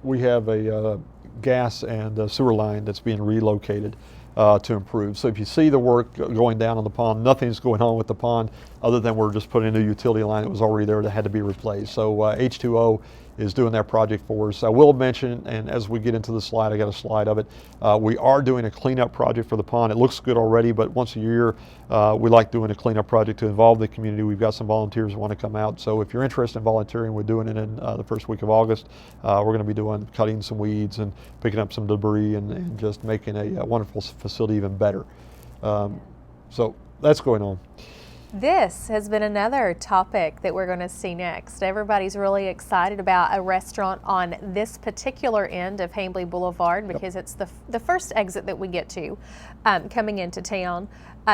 We have a gas and sewer line that's being relocated to improve. So if you see the work going down on the pond, nothing's going on with the pond other than we're just putting a new utility line that was already there that had to be replaced. So H2O is doing that project for us. I will mention, and as we get into the slide, I got a slide of it, we are doing a cleanup project for the pond. It looks good already, but once a year we like doing a cleanup project to involve the community. We've got some volunteers who want to come out. So if you're interested in volunteering, we're doing it in the first week of August. We're going to be doing cutting some weeds and picking up some debris and just making a wonderful facility even better. So that's going on. This has been another topic that we're going to see next. Everybody's really excited about a restaurant on this particular end of Hambly Boulevard because it's the first exit that we get to coming into town.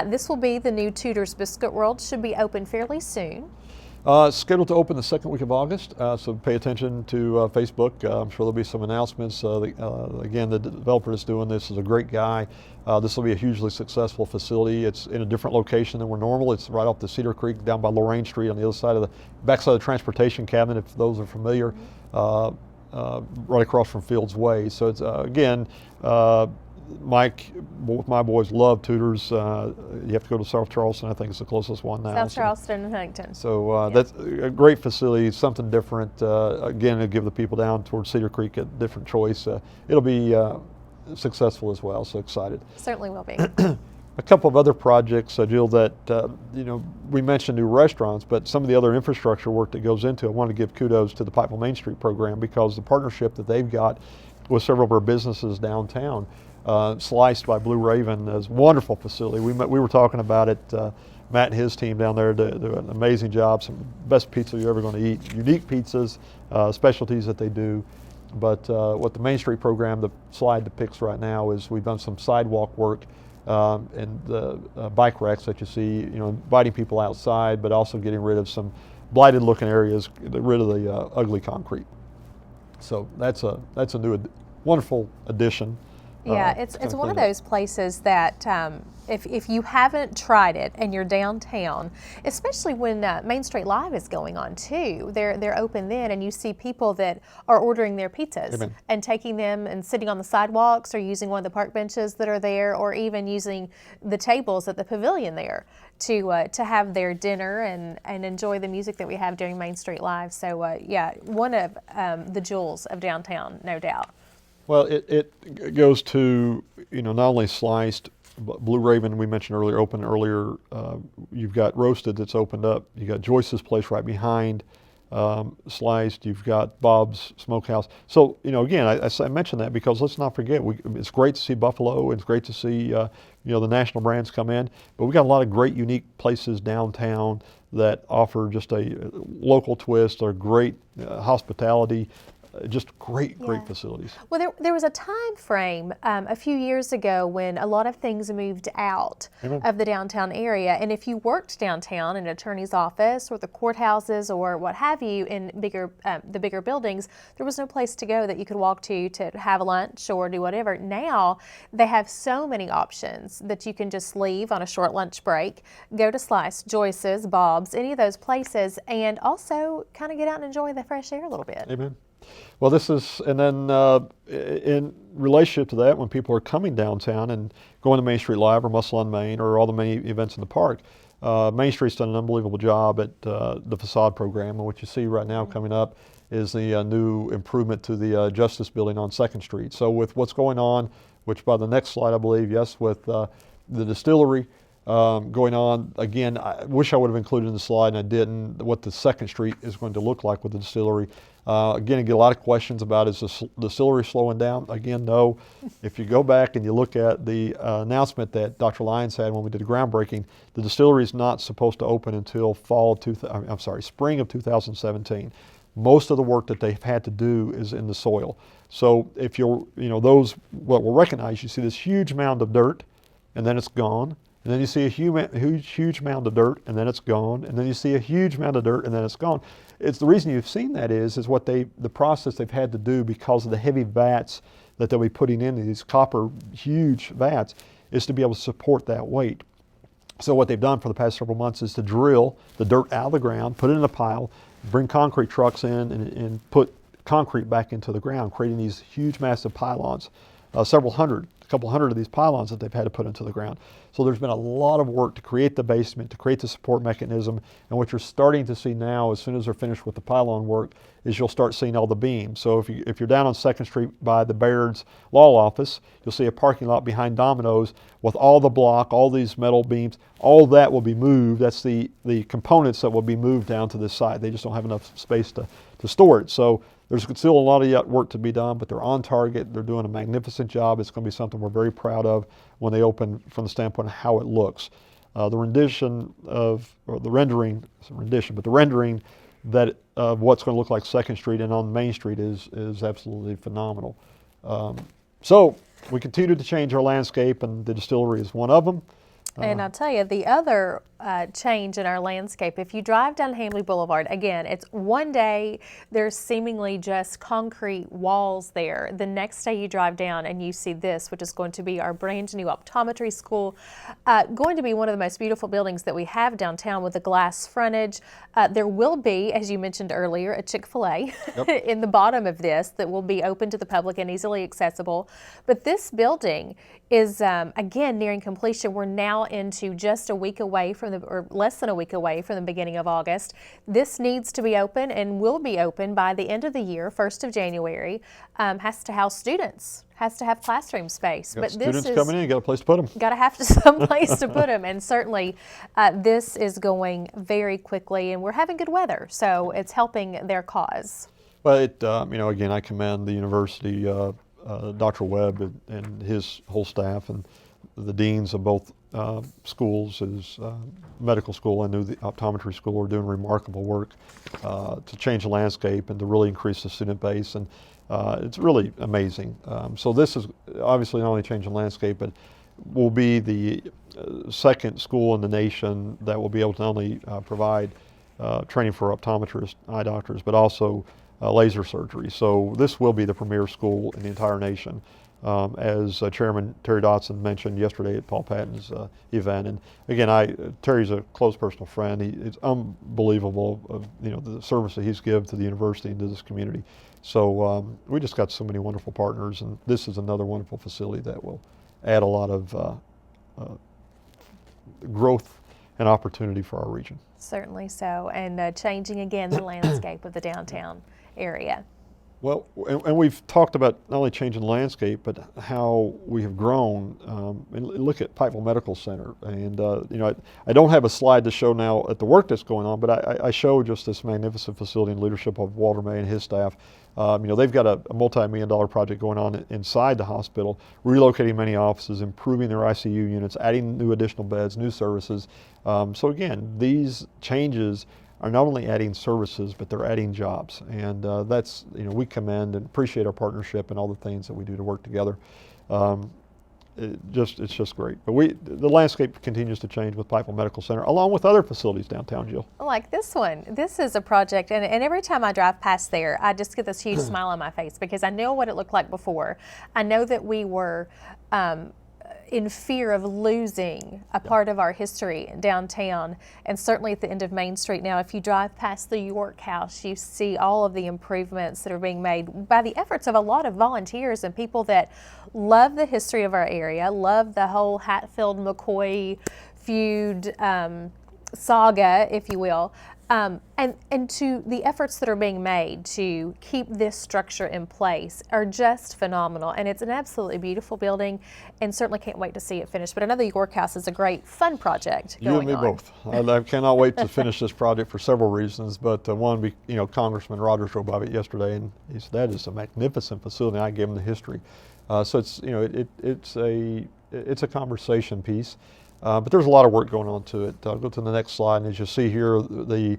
This will be the new Tudor's Biscuit World. Should be open fairly soon. It's scheduled to open the second week of August, so pay attention to Facebook. I'm sure there'll be some announcements. Again, the developer that's doing this is a great guy. This will be a hugely successful facility. It's in a different location than we're normal. It's right off the Cedar Creek down by Lorraine Street on the other side of the backside of the transportation cabinet, if those are familiar, right across from Fields Way. So it's, again, Mike, with my boys, love Tudor's. You have to go to South Charleston. I think it's the closest one now. South Charleston and Huntington. So that's a great facility, something different. Again, to give the people down towards Cedar Creek a different choice. It'll be successful as well, so excited. Certainly will be. A couple of other projects, Jill, that we mentioned new restaurants, but some of the other infrastructure work that goes into it, I want to give kudos to the Pikeville Main Street program because the partnership that they've got with several of our businesses downtown. Sliced by Blue Raven is a wonderful facility. We were talking about it. Matt and his team down there do an amazing job. Some best pizza you're ever going to eat. Unique pizzas, specialties that they do. But what the Main Street program, the slide depicts right now, is we've done some sidewalk work and the bike racks that you see. Inviting people outside, but also getting rid of some blighted-looking areas, get rid of the ugly concrete. So that's a new, wonderful addition. Yeah, it's one of those places that if you haven't tried it and you're downtown, especially when Main Street Live is going on too, they're open then, and you see people that are ordering their pizzas Amen. and taking them and sitting on the sidewalks or using one of the park benches that are there, or even using the tables at the pavilion there to have their dinner and enjoy the music that we have during Main Street Live. So yeah, one of the jewels of downtown, no doubt. Well, it goes to, not only Sliced, but Blue Raven, we mentioned earlier, opened earlier. You've got Roasted that's opened up. You got Joyce's Place right behind Sliced. You've got Bob's Smokehouse. So, again, I mentioned that because let's not forget, it's great to see Buffalo. It's great to see, the national brands come in. But we got a lot of great, unique places downtown that offer just a local twist or great hospitality. Just great facilities. Well, there was a time frame a few years ago when a lot of things moved out of the downtown area, and if you worked downtown in an attorney's office or the courthouses or what have you in the bigger buildings, there was no place to go that you could walk to have lunch or do whatever. Now they have so many options that you can just leave on a short lunch break, go to Slice, Joyce's, Bob's, any of those places, and also kind of get out and enjoy the fresh air a little bit. Amen. Well, this is, and then in relationship to that, when people are coming downtown and going to Main Street Live or Muscle on Main or all the many events in the park, Main Street's done an unbelievable job at the facade program. And what you see right now coming up is the new improvement to the Justice Building on 2nd Street. So with what's going on, which by the next slide, I believe, yes, with the distillery going on. Again, I wish I would have included in the slide and I didn't, what the second street is going to look like with the distillery. Again, I get a lot of questions about, is the distillery slowing down? Again, no. If you go back and you look at the announcement that Dr. Lyons had when we did the groundbreaking, the distillery is not supposed to open until spring of 2017. Most of the work that they've had to do is in the soil. So if those what will recognize, you see this huge mound of dirt, and then it's gone. And then you see a huge mound of dirt, and then it's gone. And then you see a huge mound of dirt, and then it's gone. It's the reason you've seen that is what the process they've had to do because of the heavy vats that they'll be putting in these copper huge vats is to be able to support that weight. So what they've done for the past several months is to drill the dirt out of the ground, put it in a pile, bring concrete trucks in, and put concrete back into the ground, creating these huge, massive pylons, a couple hundred of these pylons that they've had to put into the ground. So there's been a lot of work to create the basement, to create the support mechanism, and what you're starting to see now, as soon as they're finished with the pylon work, is you'll start seeing all the beams. So if you're down on 2nd Street by the Baird's Law Office, you'll see a parking lot behind Domino's with all the block, all these metal beams, all that will be moved. That's the components that will be moved down to this side. They just don't have enough space to store it. So there's still a lot of yet work to be done, but they're on target. They're doing a magnificent job. It's going to be something we're very proud of when they open from the standpoint of how it looks. The rendering that of what's going to look like 2nd Street and on Main Street is absolutely phenomenal. So we continue to change our landscape, and the distillery is one of them. And I'll tell you, the other change in our landscape, if you drive down Hamley Boulevard, again, it's one day there's seemingly just concrete walls there. The next day you drive down and you see this, which is going to be our brand new optometry school, going to be one of the most beautiful buildings that we have downtown with a glass frontage. There will be, as you mentioned earlier, a Chick-fil-A in the bottom of this that will be open to the public and easily accessible. But this building is, again, nearing completion. We're now into just a week away or less than a week away from the beginning of August. This needs to be open and will be open by the end of the year, 1st of January. Has to house students, has to have classroom space. But students coming in, you got a place to put them. Got to have some place to put them, and certainly this is going very quickly, and we're having good weather, so it's helping their cause. Well, again, I commend the university, Dr. Webb and his whole staff, and the deans of both schools, his medical school and the optometry school, are doing remarkable work to change the landscape and to really increase the student base, and it's really amazing. So this is obviously not only changing the landscape, but will be the second school in the nation that will be able to not only provide training for optometrists, eye doctors, but also laser surgery. So this will be the premier school in the entire nation. As Chairman Terry Dotson mentioned yesterday at Paul Patton's event. And again, Terry's a close personal friend. It's unbelievable, the service that he's given to the university and to this community. So we just got so many wonderful partners, and this is another wonderful facility that will add a lot of growth and opportunity for our region. Certainly so, and changing again the landscape of the downtown area. Well, and we've talked about not only changing the landscape, but how we have grown. And look at Pikeville Medical Center. And, I don't have a slide to show now at the work that's going on, but I show just this magnificent facility in leadership of Walter May and his staff. They've got a multi-million-dollar project going on inside the hospital, relocating many offices, improving their ICU units, adding new additional beds, new services. So again, these changes are not only adding services, but they're adding jobs. And that's, we commend and appreciate our partnership and all the things that we do to work together. It's just great. But the landscape continues to change with Pikeville Medical Center, along with other facilities downtown, Jill. Like this one. This is a project, and every time I drive past there, I just get this huge smile on my face because I know what it looked like before. I know that we were in fear of losing a part of our history downtown, and certainly at the end of Main Street. Now, if you drive past the York House, you see all of the improvements that are being made by the efforts of a lot of volunteers and people that love the history of our area, love the whole Hatfield-McCoy feud, saga, if you will. And to the efforts that are being made to keep this structure in place are just phenomenal. And it's an absolutely beautiful building, and certainly can't wait to see it finished. But I know the York House is a great, fun project You and going me on. both. I cannot wait to finish this project for several reasons, but one, Congressman Rogers drove by it yesterday, and he said that is a magnificent facility. I gave him the history, so it's it's a conversation piece, but there's a lot of work going on to it. I'll go to the next slide, and as you see here, the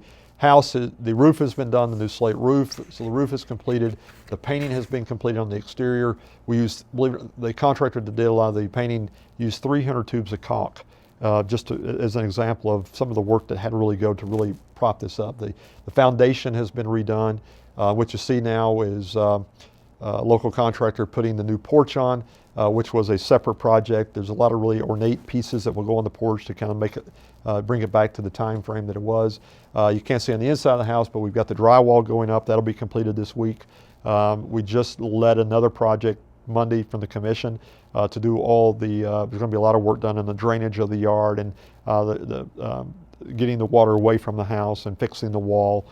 roof has been done, the new slate roof, so the roof is completed. The painting has been completed on the exterior. The contractor that did a lot of the painting used 300 tubes of caulk, as an example of some of the work that had to really go to really prop this up. The foundation has been redone. What you see now is a local contractor putting the new porch on, which was a separate project. There's a lot of really ornate pieces that will go on the porch to kind of make it, bring it back to the time frame that it was. You can't see on the inside of the house, but we've got the drywall going up. That'll be completed this week. We just led another project Monday from the commission to do all the, there's going to be a lot of work done in the drainage of the yard and getting the water away from the house and fixing the wall.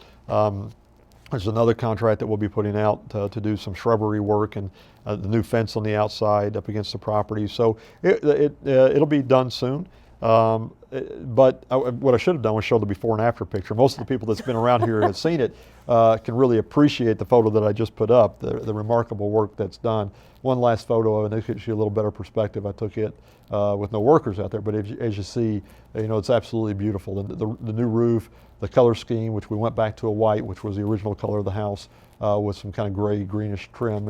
There's another contract that we'll be putting out to do some shrubbery work and the new fence on the outside up against the property. So it'll be done soon. But what I should have done was show the before and after picture. Most of the people that's been around here have seen it, can really appreciate the photo that I just put up, the remarkable work that's done. One last photo, and this gives you a little better perspective. I took it with no workers out there, but as you see, it's absolutely beautiful. The new roof, the color scheme, which we went back to a white, which was the original color of the house, with some kind of gray, greenish trim.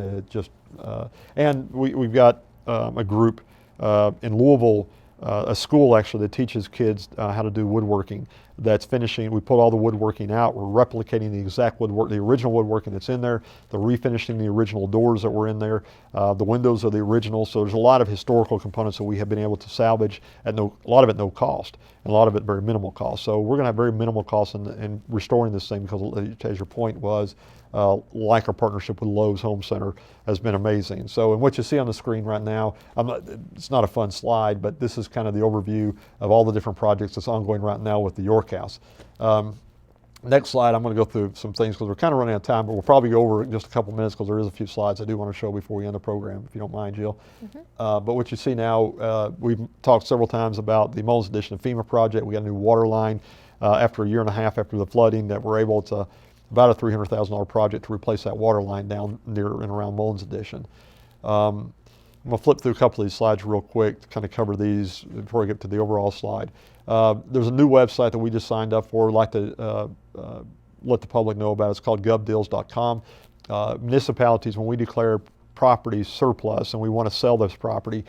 And we've got a group in Louisville, a school actually that teaches kids how to do woodworking. That's finishing. We put all the woodworking out. We're replicating the exact woodwork, the original woodworking that's in there. They're refinishing the original doors that were in there. The windows are the original. So there's a lot of historical components that we have been able to salvage at a lot of it no cost, and a lot of it very minimal cost. So we're going to have very minimal costs in restoring this thing because, as your point was, like our partnership with Lowe's Home Center has been amazing. So, and what you see on the screen right now, it's not a fun slide, but this is kind of the overview of all the different projects that's ongoing right now with the York House. Next slide, I'm going to go through some things because we're kind of running out of time, but we'll probably go over in just a couple minutes because there is a few slides I do want to show before we end the program, if you don't mind, Jill. But what you see now, we've talked several times about the Mullins Addition of FEMA project. We got a new water line after a year and a half after the flooding that we're able to, about a $300,000 project to replace that water line down near and around Mullins Addition. I'm going to flip through a couple of these slides real quick to kind of cover these before I get to the overall slide. There's a new website that we just signed up for. We'd like to let the public know about. It's called govdeals.com. Municipalities, when we declare property surplus and we want to sell this property,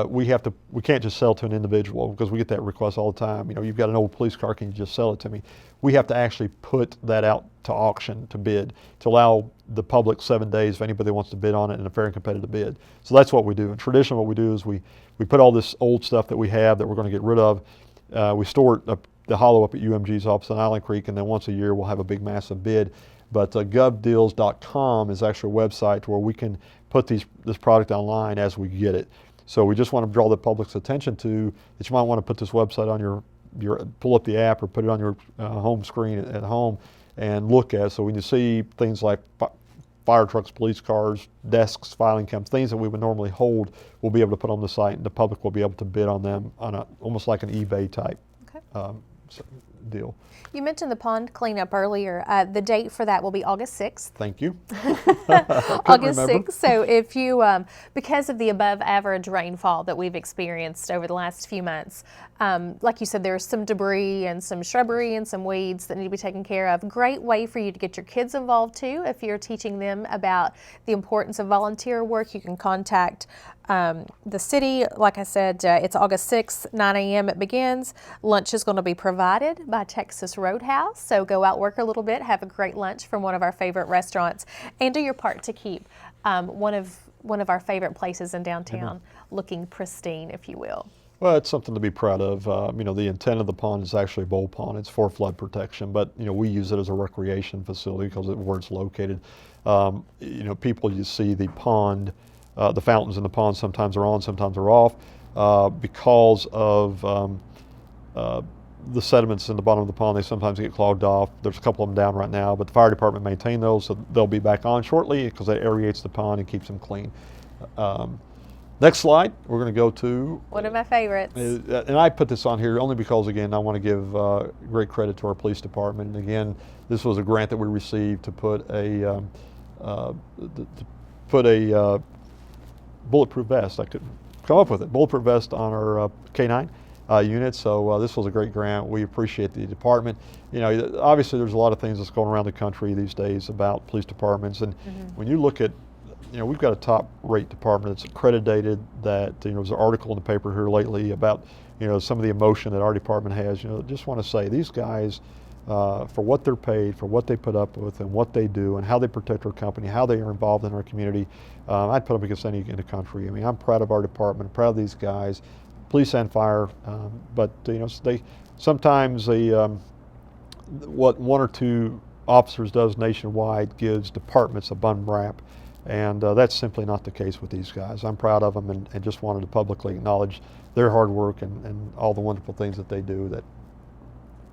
we can't just sell to an individual because we get that request all the time. You've got an old police car, can you just sell it to me? We have to actually put that out to auction, to bid, to allow the public 7 days if anybody wants to bid on it in a fair and competitive bid. So that's what we do. And traditionally what we do is we put all this old stuff that we have that we're going to get rid of, we store it the hollow up at UMG's office on Island Creek, and then once a year we'll have a big massive bid. But govdeals.com is actually a website where we can put this product online as we get it. So we just want to draw the public's attention to that you might want to put this website on your pull up the app or put it on your home screen at home and look at it. So when you see things like fire trucks, police cars, desks, filing cabinets, things that we would normally hold, we'll be able to put on the site, and the public will be able to bid on them on almost like an eBay type deal. You mentioned the pond cleanup earlier. The date for that will be August 6th. Thank you. August 6th. So if you, because of the above average rainfall that we've experienced over the last few months, like you said, there's some debris and some shrubbery and some weeds that need to be taken care of. Great way for you to get your kids involved too. If you're teaching them about the importance of volunteer work, you can contact the city. Like I said, it's August 6th, 9 a.m. it begins. Lunch is going to be provided by Texas Roadhouse. So go out, work a little bit, have a great lunch from one of our favorite restaurants, and do your part to keep one of our favorite places in downtown looking pristine, if you will. Well, it's something to be proud of. The intent of the pond is actually a bowl pond. It's for flood protection, but we use it as a recreation facility because of where it's located. People, you see the pond, the fountains in the pond sometimes are on, sometimes are off, because of the sediments in the bottom of the pond, they sometimes get clogged off. There's a couple of them down right now, but the fire department maintain those, so they'll be back on shortly because that aerates the pond and keeps them clean. Next slide, we're going to go to One of my favorites. and I put this on here only because, again, I want to give great credit to our police department. And again, this was a grant that we received to put a bulletproof vest. I couldn't come up with it. Bulletproof vest on our K9 unit. So this was a great grant. We appreciate the department. You know, obviously there's a lot of things that's going around the country these days about police departments. And when you look at, you know, we've got a top-rate department that's accredited. That, you know, there's an article in the paper here lately about, you know, some of the emotion that our department has. You know, just want to say these guys, for what they're paid, for what they put up with, and what they do, and how they protect our company, how they are involved in our community, I'd put them against any in the country. I mean, I'm proud of our department, proud of these guys, police and fire. But you know, they sometimes what one or two officers does nationwide gives departments a bum rap. And that's simply not the case with these guys. I'm proud of them and just wanted to publicly acknowledge their hard work and all the wonderful things that they do that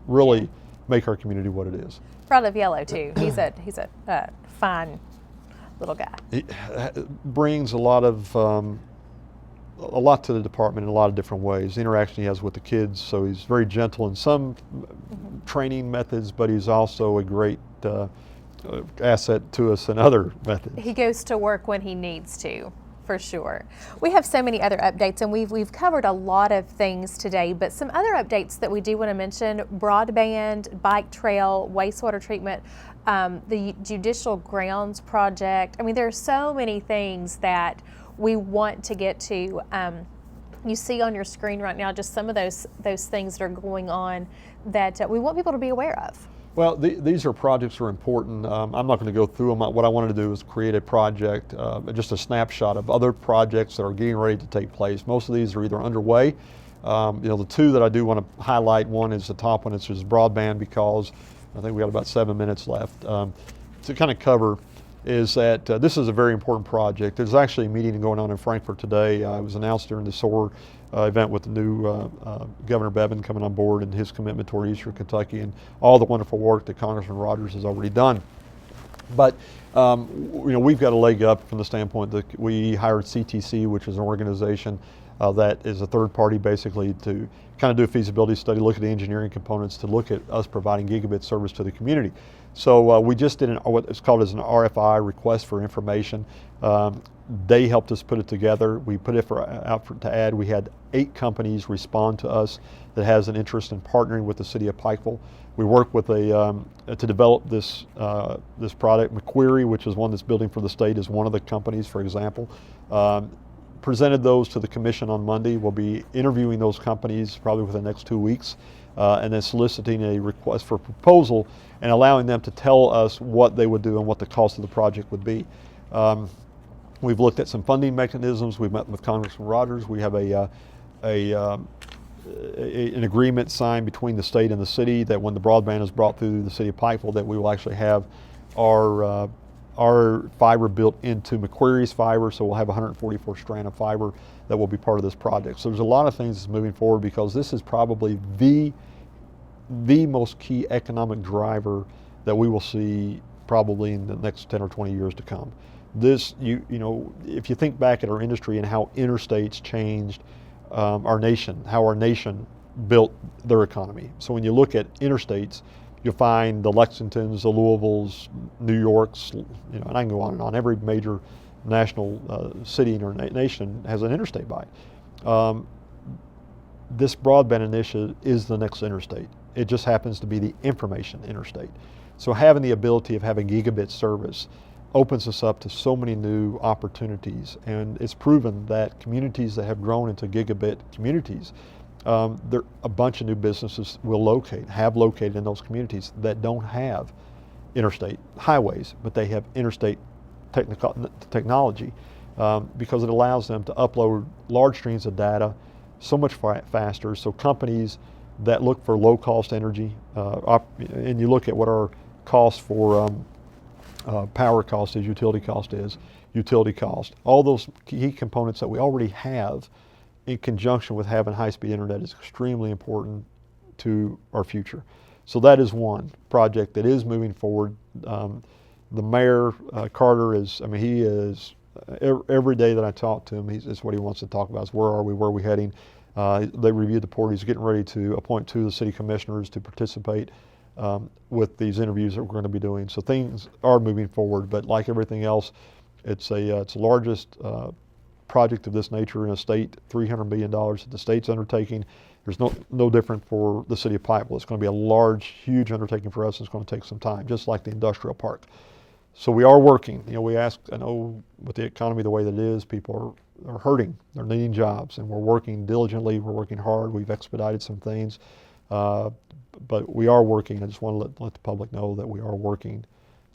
really make our community what it is. Proud of Yellow too. He's a fine little guy. He brings a lot to the department in a lot of different ways. The interaction he has with the kids, so he's very gentle in some training methods, but he's also a great asset to us in other methods. He goes to work when he needs to, for sure. We have so many other updates, and we've covered a lot of things today, but some other updates that we do want to mention: broadband, bike trail, wastewater treatment, the judicial grounds project. I mean, there are so many things that we want to get to. You see on your screen right now just some of those things that are going on that we want people to be aware of. Well, these are projects that are important. I'm not going to go through them. What I wanted to do is create a project, just a snapshot of other projects that are getting ready to take place. Most of these are either underway. You know, the two that I do want to highlight, one is the top one, it's just broadband, because I think we got about 7 minutes left to kind of cover. Is that this is a very important project. There's actually a meeting going on in Frankfort today. It was announced during the SOAR event with the new Governor Bevin coming on board and his commitment toward Eastern Kentucky and all the wonderful work that Congressman Rogers has already done. But you know, we've got a leg up from the standpoint that we hired CTC, which is an organization that is a third party basically to kind of do a feasibility study, look at the engineering components, to look at us providing gigabit service to the community. So we just did what is called as an RFI, request for information. They helped us put it together. We put it out to add. We had 8 companies respond to us that has an interest in partnering with the city of Pikeville. We worked with to develop this product. McQuarrie, which is one that's building for the state, is one of the companies, for example. Presented those to the commission on Monday. We'll be interviewing those companies probably within the next 2 weeks, and then soliciting a request for proposal and allowing them to tell us what they would do and what the cost of the project would be. We've looked at some funding mechanisms. We've met with Congressman Rogers. We have an agreement signed between the state and the city that when the broadband is brought through the city of Pikeville, that we will actually have our fiber built into McQuarrie's fiber, so we'll have 144 strand of fiber that will be part of this project. So there's a lot of things that's moving forward, because this is probably the most key economic driver that we will see probably in the next 10 or 20 years to come. This, you know, if you think back at our industry and how interstates changed our nation, how our nation built their economy. So when you look at interstates, you'll find the Lexingtons, the Louisvilles, New Yorks, you know, and I can go on and on. Every major national city in our nation has an interstate by it. This broadband initiative is the next interstate. It just happens to be the information interstate. So having the ability of having gigabit service opens us up to so many new opportunities, and it's proven that communities that have grown into gigabit communities, there a bunch of new businesses have located in those communities that don't have interstate highways, but they have interstate technology, because it allows them to upload large streams of data so much faster. So companies that look for low cost energy, and you look at what our cost for power cost is, utility cost, all those key components that we already have in conjunction with having high-speed internet is extremely important to our future. So that is one project that is moving forward. The mayor, Carter, he is, every day that I talk to him, it's what he wants to talk about is where are we heading. They reviewed the report. He's getting ready to appoint 2 of the city commissioners to participate with these interviews that we're going to be doing. So things are moving forward, but like everything else, it's the largest project of this nature in a state, $300 million that the state's undertaking. There's no different for the city of Pikeville. It's going to be a large, huge undertaking for us. It's going to take some time, just like the industrial park. So we are working. We ask, I know with the economy the way that it is, people are hurting. They're needing jobs, and we're working diligently. We're working hard. We've expedited some things, but we are working. I just want to let the public know that we are working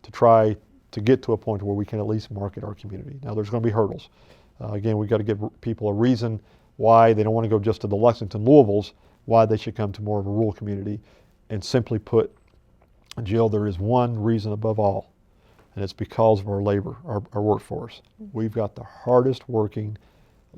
to try to get to a point where we can at least market our community. Now, there's going to be hurdles. Again, we've got to give people a reason why they don't want to go just to the Lexington, Louisvilles, why they should come to more of a rural community. And simply put, Jill, there is one reason above all, and it's because of our labor, our workforce. We've got the hardest working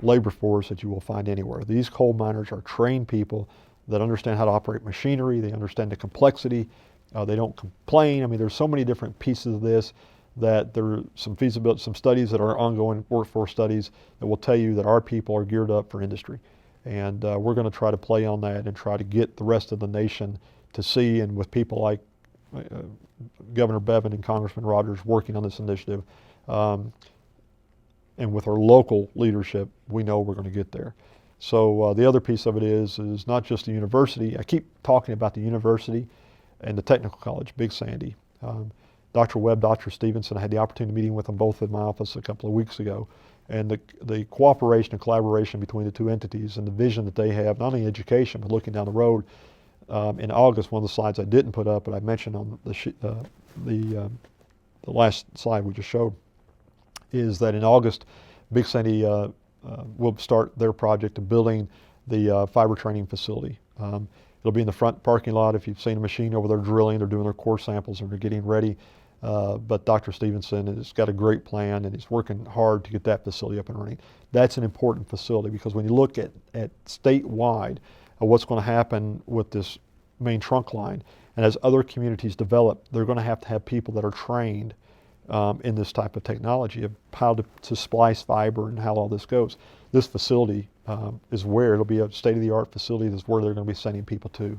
labor force that you will find anywhere. These coal miners are trained people that understand how to operate machinery. They understand the complexity. They don't complain. There's so many different pieces of this that there are some studies that are ongoing, workforce studies, that will tell you that our people are geared up for industry. And we're going to try to play on that and try to get the rest of the nation to see, and with people like Governor Bevin and Congressman Rogers working on this initiative, and with our local leadership, we know we're going to get there. So the other piece of it is not just the university. I keep talking about the university and the technical college, Big Sandy. Dr. Webb, Dr. Stevenson, I had the opportunity of meeting with them both in my office a couple of weeks ago. And the cooperation and collaboration between the 2 entities and the vision that they have, not only education, but looking down the road. In August, one of the slides I didn't put up, but I mentioned on the last slide we just showed, is that in August, Big Sandy will start their project of building the fiber training facility. It'll be in the front parking lot. If you've seen a machine over there drilling, they're doing their core samples and they're getting ready. But Dr. Stevenson has got a great plan, and he's working hard to get that facility up and running. That's an important facility, because when you look at statewide what's going to happen with this main trunk line, and as other communities develop, they're going to have people that are trained in this type of technology, of how to splice fiber and how all this goes. This facility is where it'll be a state-of-the-art facility. That's where they're going to be sending people to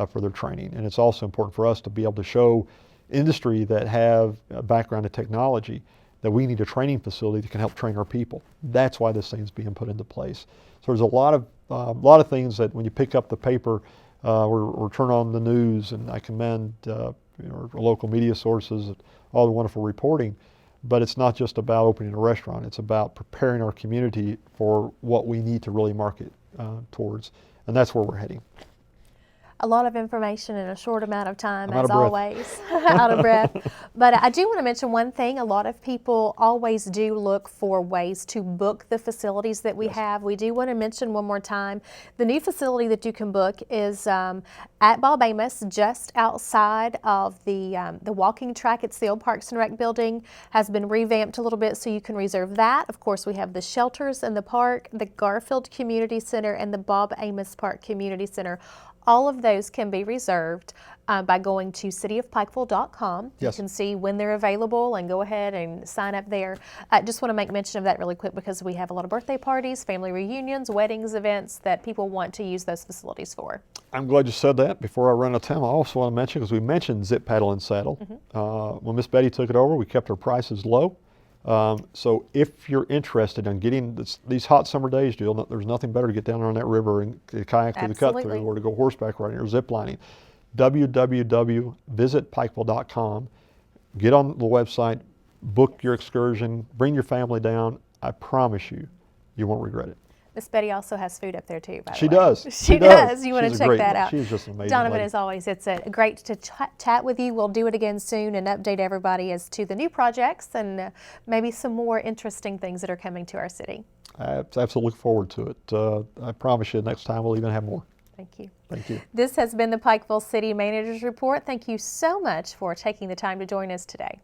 for their training. And it's also important for us to be able to show industry that have a background in technology that we need a training facility that can help train our people. That's why this thing's being put into place. So there's a lot of things that when you pick up the paper or turn on the news, and I commend our local media sources, all the wonderful reporting, but it's not just about opening a restaurant. It's about preparing our community for what we need to really market towards, and that's where we're heading. A lot of information in a short amount of time, I'm as always. Out of breath. But I do want to mention one thing. A lot of people always do look for ways to book the facilities that we have. We do want to mention one more time, the new facility that you can book is at Bob Amos, just outside of the walking track. It's the old Parks and Rec building, has been revamped a little bit, so you can reserve that. Of course, we have the shelters in the park, the Garfield Community Center, and the Bob Amos Park Community Center. All of those can be reserved by going to cityofpikeville.com. Yes. You can see when they're available and go ahead and sign up there. I just want to make mention of that really quick, because we have a lot of birthday parties, family reunions, weddings, events that people want to use those facilities for. I'm glad you said that. Before I run out of time, I also want to mention, because we mentioned Zip Paddle and Saddle. When Miss Betty took it over, we kept our prices low. So if you're interested in getting these hot summer days, Jill, there's nothing better to get down there on that river and kayak through the cut through, or to go horseback riding or zip lining. www.visitpikeville.com. Get on the website, book your excursion, bring your family down. I promise you, you won't regret it. Miss Betty also has food up there too, by the way. She does. She does. You want She's to check that out. She's just an amazing Donovan, lady. as always, it's great to chat with you. We'll do it again soon and update everybody as to the new projects and maybe some more interesting things that are coming to our city. I absolutely look forward to it. I promise you next time we'll even have more. Thank you. Thank you. This has been the Pikeville City Manager's Report. Thank you so much for taking the time to join us today.